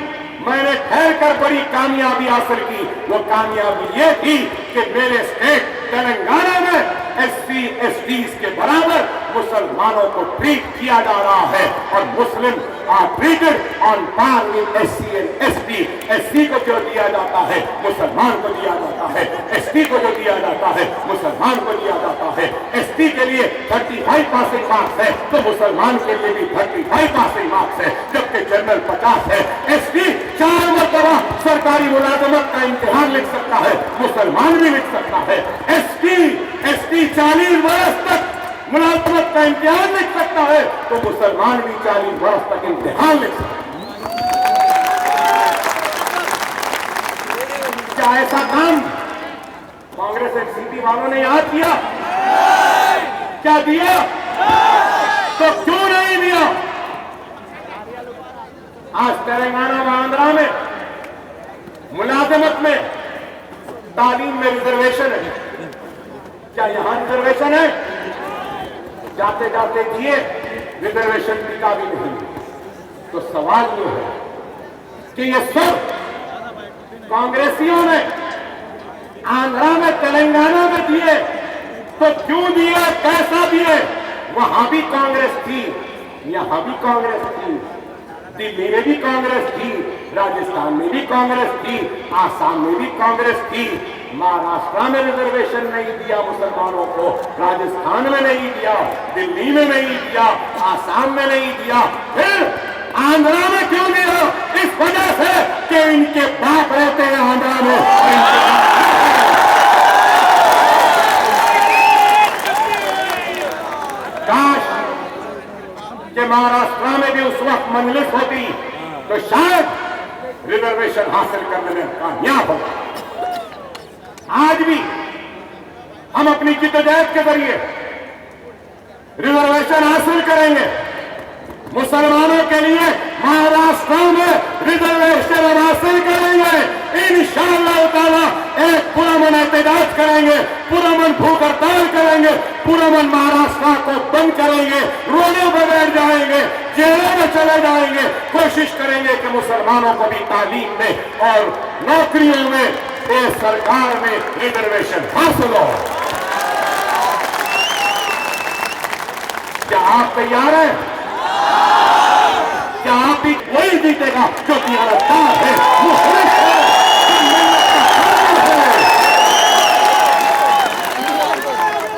मैंने ठहर कर बड़ी कामयाबी हासिल की। वो कामयाबी ये थी कि मेरे स्टेट तेलंगाना में एससी एसटीज के बराबर मुसलमानों को ट्रीट किया जा रहा है और Muslim are treated on par with SC and ST. SC को जो दिया जाता है मुसलमान को दिया जाता है, एसटी को जो दिया जाता है मुसलमान को दिया जाता है। एसटी के लिए 35 पासिंग मार्क्स है तो मुसलमान के लिए भी 35 पासिंग मार्क्स है, जबकि जनरल 50 है। एसटी 4 मरतबा सरकारी मुलाजमत का इम्तिहान लिख सकता है, मुसलमान भी लिख सकता है। एसटी 40 वर्ष तक मुलाजमत का इम्तिहान लिख सकता है तो मुसलमान भी 40 वर्ष तक इम्तिहान लिख सकता है। क्या ऐसा काम कांग्रेस एनसीपी वालों ने याद किया? क्या दिया? तो क्यों नहीं दिया? आज तेलंगाना व आंध्रा में मुलाजमत में, तालीम में रिजर्वेशन है। क्या यहां रिजर्वेशन है? जाते जाते दिए, रिजर्वेशन टिका भी नहीं। तो सवाल ये है कि ये सब कांग्रेसियों ने आंध्रा में, तेलंगाना में दिए, तो क्यों दिए, कैसा दिए? वहां भी कांग्रेस थी, यहां भी कांग्रेस थी, दिल्ली में भी कांग्रेस थी, राजस्थान में भी कांग्रेस थी, आसाम में भी कांग्रेस थी। महाराष्ट्र में रिजर्वेशन नहीं दिया मुसलमानों को, राजस्थान में नहीं दिया, दिल्ली में नहीं दिया, आसाम में नहीं दिया, फिर आंध्रा में क्यों दिया? इस वजह से कि इनके बाप रहते हैं आंध्रा में। कि महाराष्ट्र में भी उस वक्त मजलिस होती तो शायद रिजर्वेशन हासिल करने में कामयाब होगा। आज भी हम अपनी जिद्दोजहद के जरिए रिजर्वेशन हासिल करेंगे। मुसलमानों के लिए महाराष्ट्र में रिजर्वेशन हासिल करेंगे। इंशाअल्लाह ताला एक पुरअमन एहतजाज करेंगे, पुरअमन भूख हड़ताल करेंगे, पुरअमन महाराष्ट्र को बंद करेंगे, रोडों पर बैठ जाएंगे, जेलों में चले जाएंगे। कोशिश करेंगे कि मुसलमानों को भी तालीम में और नौकरियों में इस सरकार में रिजर्वेशन हासिल हो। क्या आप तैयार हैं? क्या आप भी वही जीतेगा जो कि अल्लाह है, मुखलिस है,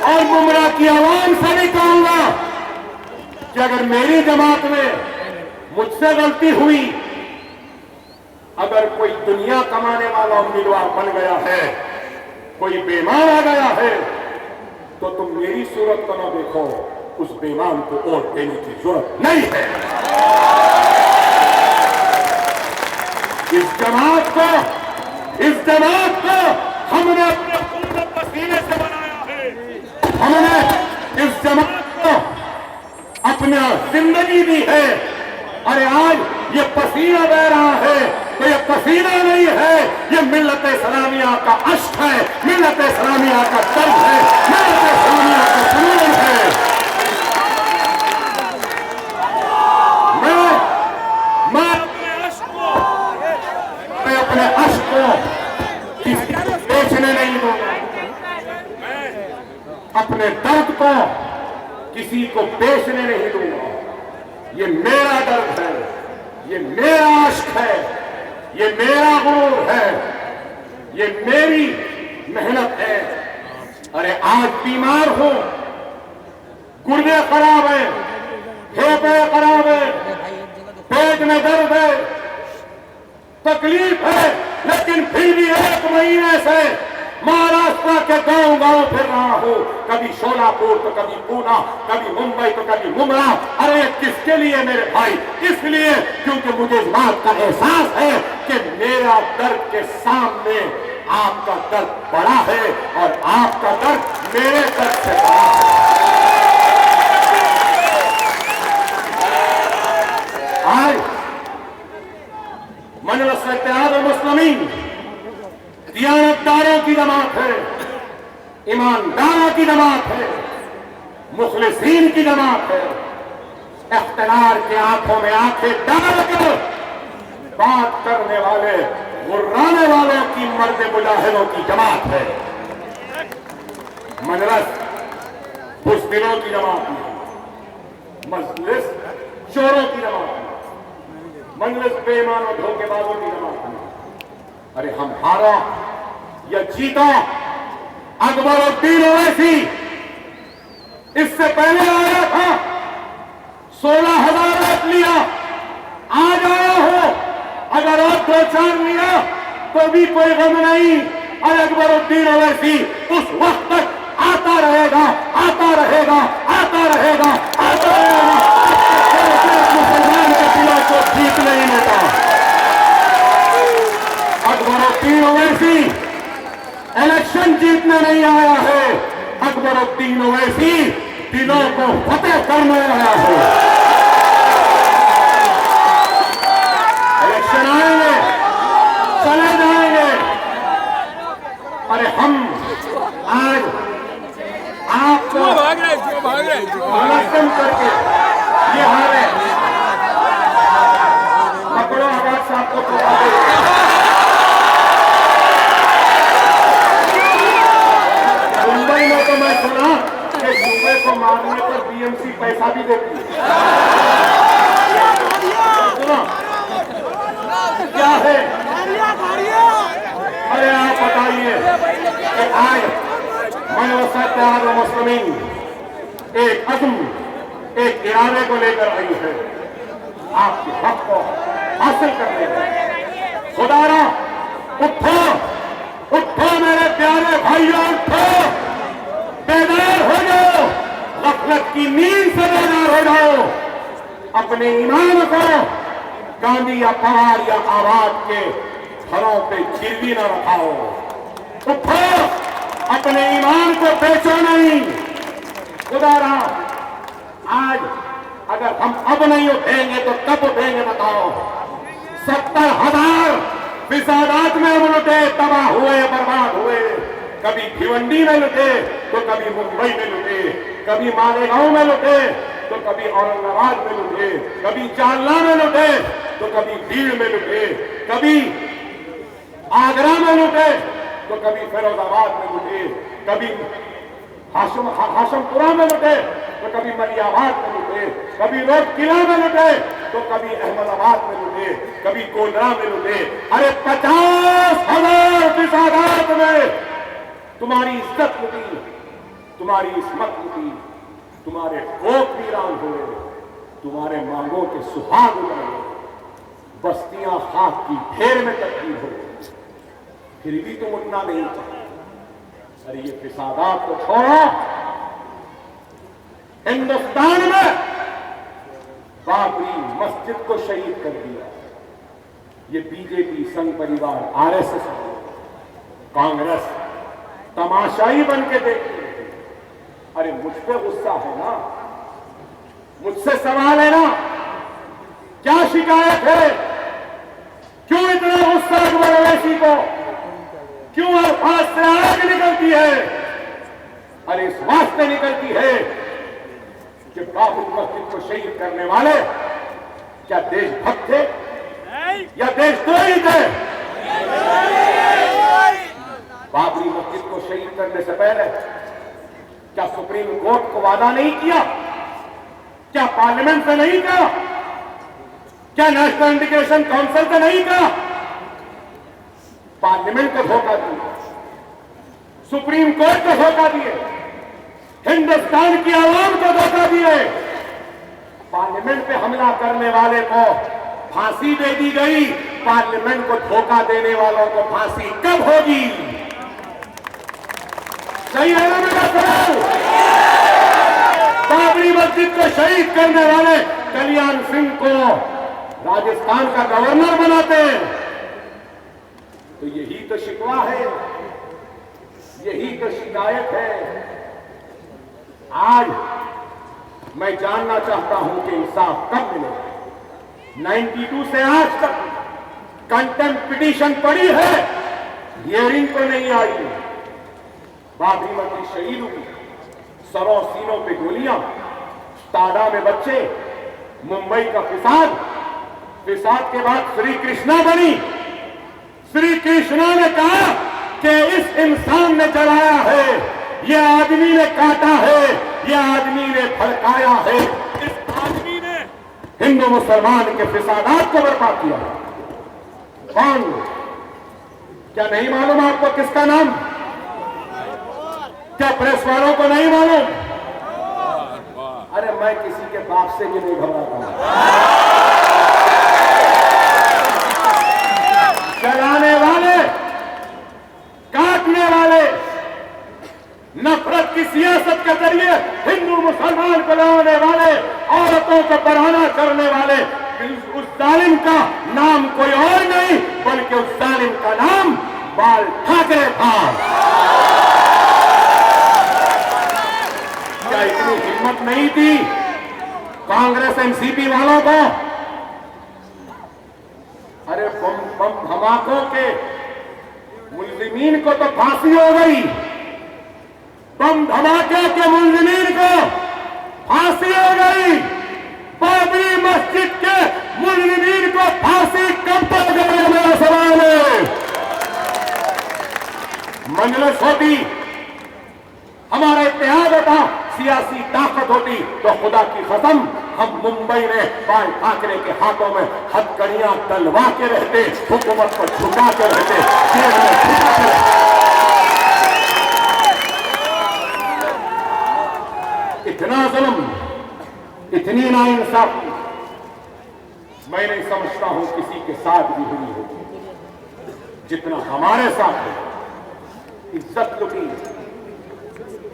और गुमराह की आवाम से भी कहूंगा कि अगर मेरी जमात में मुझसे गलती हुई, अगर कोई दुनिया कमाने वाला उम्मीदवार बन गया है, कोई बेईमान आ गया है, तो तुम मेरी सूरत को ना देखो, उस बेईमान को वोट देने की जरूरत नहीं है। इस जमात को हमने अपने खून और पसीने से बनाया है। हमने इस जमात को अपनी जिंदगी दी है। अरे आज ये पसीना बह रहा है तो ये पसीना नहीं है, ये मिल्लत इस्लामिया का अश्क है, मिल्लत इस्लामिया का दर्द है, मिल्लत इस्लामिया का जुनून है। मैं अपने अश्क को किसी को बेचने नहीं दूंगा, अपने दर्द को किसी को बेचने नहीं दूंगा। ये मेरा दर्द है, ये मेरा अश्क है, ये मेरा गुरूर है, ये मेरी मेहनत है। अरे आज बीमार हो, गुर्दे खराब है, फेफड़े खराब है, पेट में दर्द है, तकलीफ है, लेकिन फिर भी 1 महीने से महाराष्ट्र के गांव गांव फिर रहा हूं। कभी शोलापुर तो कभी पूना, कभी मुंबई तो कभी मुंबई। अरे किसके लिए मेरे भाई? इसलिए क्योंकि मुझे इस बात का एहसास है कि मेरा दर्द के सामने आपका दर्द बड़ा है और आपका दर्द मेरे दर्द से बड़ा है। आज मजलिस इत्तेहाद मुस्लिमीन दियानतदारों की जमात है, ईमानदारों की जमात है, मुखलिसीन की जमात है। इख्तिलार के आंखों में आंखें डालकर बात करने वाले, गुर्राने वालों की मर्द मुजाहिदों की जमात है। मजलिस बुज़दिलों की जमात नहीं, मजलिस चोरों की जमात नहीं, मजलिस बेईमान और धोखेबाजों की जमात नहीं। अरे हम हारा या जीता, अकबरुद्दीन ओवैसी इससे पहले आया था, 16,000 वोट लिया, आज आया हो, अगर आप 2-4 लिया तो भी कोई गम नहीं। और अकबरुद्दीन ओवैसी उस वक्त तक आता रहेगा, आता रहेगा, आता रहेगा, आता रहेगा, मुसलमान के दिलों को जीत नहीं लेता। अकबरुद्दीन ओवैसी इलेक्शन जीतने नहीं आया है, अकबरुद्दीन ओवैसी दिलों को फतेह करने आया है। इलेक्शन आएंगे, चले जाएंगे। अरे हम आज आपको मुनज़्ज़म करके ये हाल है, पकड़ो आवाज साहब को मुंबई में तो मैं सुना कि सूबे को मारने पर बीएमसी पैसा भी देती है। सुना क्या है? अरे आप बताइए कि आज मजलिस इत्तेहाद मुस्लिमीन एक अज़्म, एक इरादे को लेकर आई है आपके हक को हासिल करने में। खुदारा उठो, उठो मेरे प्यारे भाइयों, उठो, बेदार हो जाओ, गफलत की नींद से बेदार हो जाओ। अपने ईमान को गांधी या पवार या आबाद के घरों पे गिरवी न रखाओ। उठो, अपने ईमान को बेचो नहीं। खुदा रहा, आज अगर हम अब नहीं उठेंगे तो कब उठेंगे बताओ। 70,000 फिसादात में हम लुटे, तबाह हुए, बर्बाद हुए। कभी भिवंडी में लुटे तो कभी मुंबई में लुटे, कभी मालेगांव में लुटे तो कभी औरंगाबाद में लुटे, कभी जालना में लुटे तो कभी भीड़ में लुटे, कभी आगरा में लुटे तो कभी फिरोजाबाद में लुटे, कभी हाशमपुरा में लुटे तो कभी मलियाबाद में लुटे, कभी रोड किला में लुटे तो कभी अहमदाबाद में लुटे, कभी कोलरा में लुटे। अरे 50,000 फिसादात में तुम्हारी इज्जत लुटी, तुम्हारी इस्मत लुटी, तुम्हारे गोप वीरान हुए, तुम्हारे मांगों के सुहाग उड़े, बस्तियां खाक की ढेर में तब्दील हो गई, फिर भी तुम उठना नहीं चाहते। अरे ये फिसादात को छोड़ो। हिंदुस्तान में बाबरी मस्जिद को शहीद कर दिया। ये बीजेपी, संघ परिवार, आरएसएस, कांग्रेस तमाशाई बन के देखती है। अरे मुझ पे गुस्सा है ना, मुझसे सवाल है ना, क्या शिकायत है? क्यों इतना गुस्सा अकबर अवैसी को? क्यों अल्फाज से आग निकलती है? अरे इस वास्ते निकलती है कि बाबरी मस्जिद को शहीद करने वाले क्या देशभक्त थे या देशद्रोही थे? बाबरी मस्जिद को शहीद करने से पहले क्या सुप्रीम कोर्ट को वादा नहीं किया? क्या पार्लियामेंट से नहीं कहा? क्या नेशनल इंटीग्रेशन काउंसिल से नहीं कहा? पार्लियामेंट को धोखा दिया, सुप्रीम कोर्ट को धोखा दिए, हिंदुस्तान की आवाम को धोखा दिए। पार्लियामेंट पे हमला करने वाले को फांसी दे दी गई, पार्लियामेंट को धोखा देने वालों को फांसी कब होगी? सही है ना मेरा सवाल? बाबरी मस्जिद को शहीद करने वाले कल्याण सिंह को राजस्थान का गवर्नर बनाते हैं, तो यही तो शिकवा है, यही तो शिकायत है। आज मैं जानना चाहता हूं कि इंसाफ कब मिलेगा। 92 से आज तक कंटेम्प्ट पिटीशन पड़ी है, हियरिंग को नहीं आई। बाबरी मस्जिद शहीद हुई, सरों सीनों पे गोलियां, ताड़ा में बच्चे, मुंबई का फिसाद, फिसाद के बाद श्री कृष्णा बनी। श्री कृष्णा ने कहा कि इस इंसान ने जलाया है, यह आदमी ने काटा है, यह आदमी ने भड़काया है, इस आदमी ने हिंदू मुसलमान के फिसादात को बर्बाद किया। कौन? क्या नहीं मालूम आपको किसका नाम? क्या प्रेस वालों को नहीं मालूम? अरे मैं किसी के बाप से भी नहीं घबराता। जलाने वाले, काटने वाले, नफरत की सियासत के जरिए हिंदू मुसलमान को लड़ाने वाले, औरतों को बरहना करने वाले, उस जालिम का नाम कोई और नहीं बल्कि उस जालिम का नाम बाल ठाकरे था। क्या इतनी हिम्मत नहीं थी कांग्रेस एनसीपी वालों को? अरे बम धमाकों के मुल्जिमीन को तो फांसी हो गई, बम धमाके के मुल्जिमीन को फांसी हो गई, बाबरी मस्जिद के मुल्जिमीन को फांसी कब तक होगी? मेरा सवाल है। मजलिस होती, हमारा इत्तेहाद होता, सियासी ताकत होती, तो खुदा की कसम हम मुंबई में बाल ठाकरे के हाथों में हथकड़ियां डलवा के रहते, हुकूमत को झुका के रहते, जेल में झुका के रहते। इतना जुल्म, इतनी नाइंसाफी मैं नहीं समझता हूं किसी के साथ भी हुई होगी जितना हमारे साथ है। इज्जत लुटी,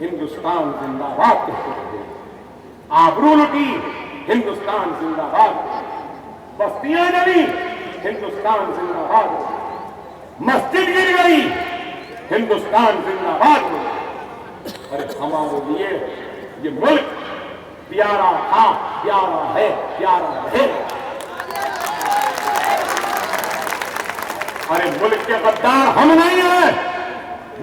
हिंदुस्तान जिंदाबाद कहते रहे, आबरू लुटी, हिंदुस्तान जिंदाबाद। बस्तियां जली, हिंदुस्तान जिंदाबाद। मस्जिद गिर गई, हिंदुस्तान जिंदाबाद। अरे हमारे लिए ये मुल्क प्यारा था, प्यारा है, प्यारा रहेगा। अरे मुल्क के गद्दार हम नहीं है,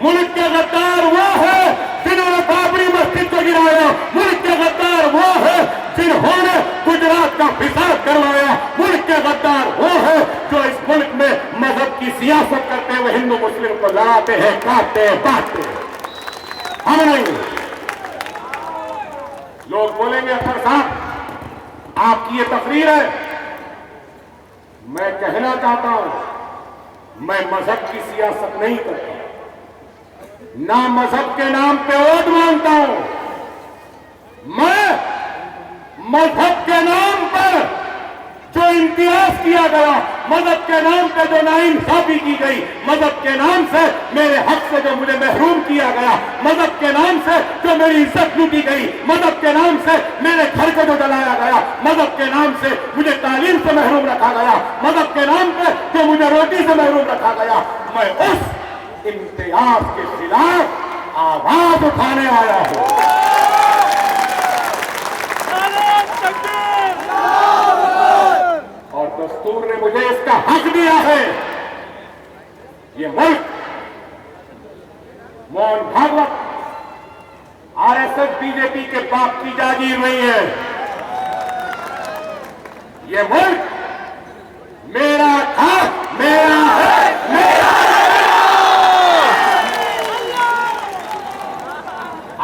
मुल्क के गद्दार वो है जिन्होंने बाबरी मस्जिद को गिराया। मुल्क के गद्दार वो है जिन्होंने गुजरात का फिसाद करवाया। मुल्क के गद्दार वो है जो इस मुल्क में मजहब की सियासत करते हुए हिंदू मुस्लिम को लड़ाते हैं, काटते हैं, बांटते हैं। हम नहीं। लोग बोलेंगे अख्तर साहब आपकी ये तकरीर है। मैं कहना चाहता हूं मैं मजहब की सियासत नहीं करता, ना मजहब के नाम पे वोट मांगता हूं। मैं मजहब के नाम पर जो इम्तियाज किया गया, मजहब के नाम पे जो नाइंसाफी की गई, मजहब के नाम से मेरे हक से जो मुझे महरूम किया गया, मजहब के नाम से जो मेरी इज्जत लूटी गई, मजहब के नाम से मेरे घर को जो जलाया गया, मजहब के नाम से मुझे तालीम से महरूम रखा गया, मजहब के नाम पे जो मुझे रोटी से महरूम रखा गया, मैं उस इम्तियाज के खिलाफ आवाज उठाने आया हूं। और दस्तूर ने मुझे इसका हक दिया है। ये मुल्क मोहन भागवत आरएसएस बीजेपी के बाप की जागीर नहीं है। ये मुल्क मेरा था, मेरा है, मेरा है।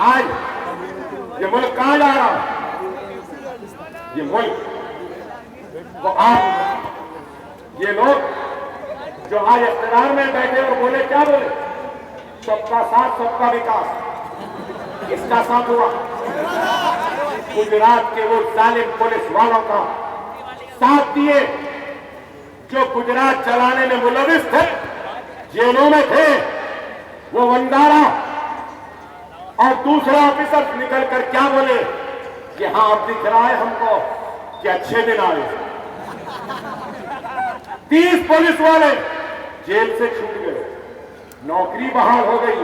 आज ये मुल्क कहां जा रहा है? ये मुल्क वो आप ये लोग जो आज इख्तियार में बैठे और बोले, क्या बोले? सबका साथ सबका विकास। इसका साथ हुआ गुजरात के वो जालिम पुलिस वालों का साथ दिए जो गुजरात चलाने में मुलविस थे, जेलों में थे। वो वंडारा और दूसरा ऑफिसर निकल कर क्या बोले कि हाँ अब दिख रहा है हमको कि अच्छे दिन आए। 30 पुलिस वाले जेल से छूट गए, नौकरी बहाल हो गई,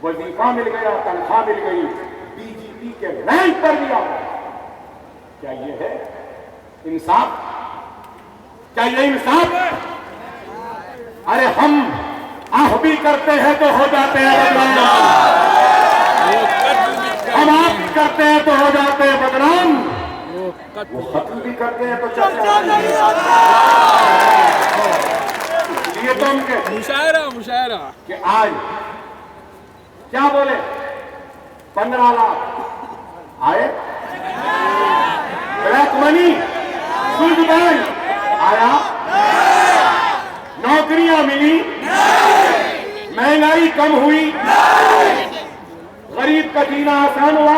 वजीफा मिल गया, तनख्वाह मिल गई, डीजीपी के रैंक पर दिया। क्या ये है इंसाफ? क्या ये इंसाफ है? अरे हम आह भी करते हैं तो हो जाते हैं बदनाम, हम आप भी करते हैं तो हो जाते हैं बदनाम, वो खत्म भी करते हैं तो चर्चा नहीं। ये तो उनके मुशायरा कि आज क्या बोले 15 लाख आए, ब्लैक मनी सूद बैंक आया, नौकरियां मिली, महंगाई कम हुई, गरीब का जीना आसान हुआ,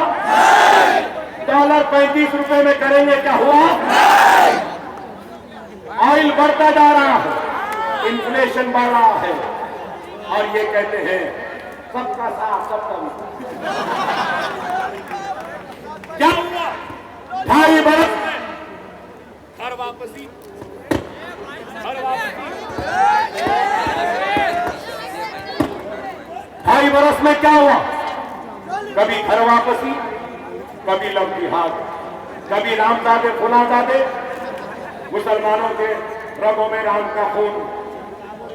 डॉलर 35 रुपए में करेंगे क्या हुआ? ऑयल बढ़ता जा रहा है, इन्फ्लेशन बढ़ रहा है, और ये कहते हैं सबका साथ सबका विकास। क्या हुआ? 2.5 बरस में घर वापसी, घर वापसी। 2.5 बरस में क्या हुआ? कभी घर वापसी, कभी लव जिहाद, कभी रामदादे फुलादादे, मुसलमानों के रगों में राम का खून,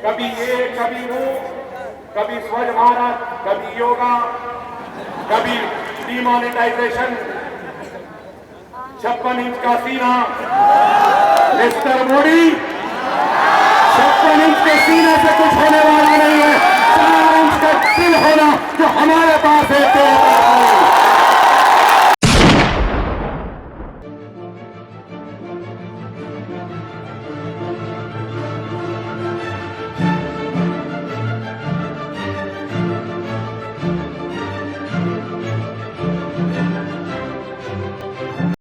कभी ये कभी वो, कभी स्वच्छ भारत, कभी योगा, कभी डिमोनेटाइजेशन, 56 इंच का सीना। मिस्टर मोदी, 56 इंच के सीने से कुछ होने वाला नहीं है, 4 इंच का दिल होना जो हमारे पास है।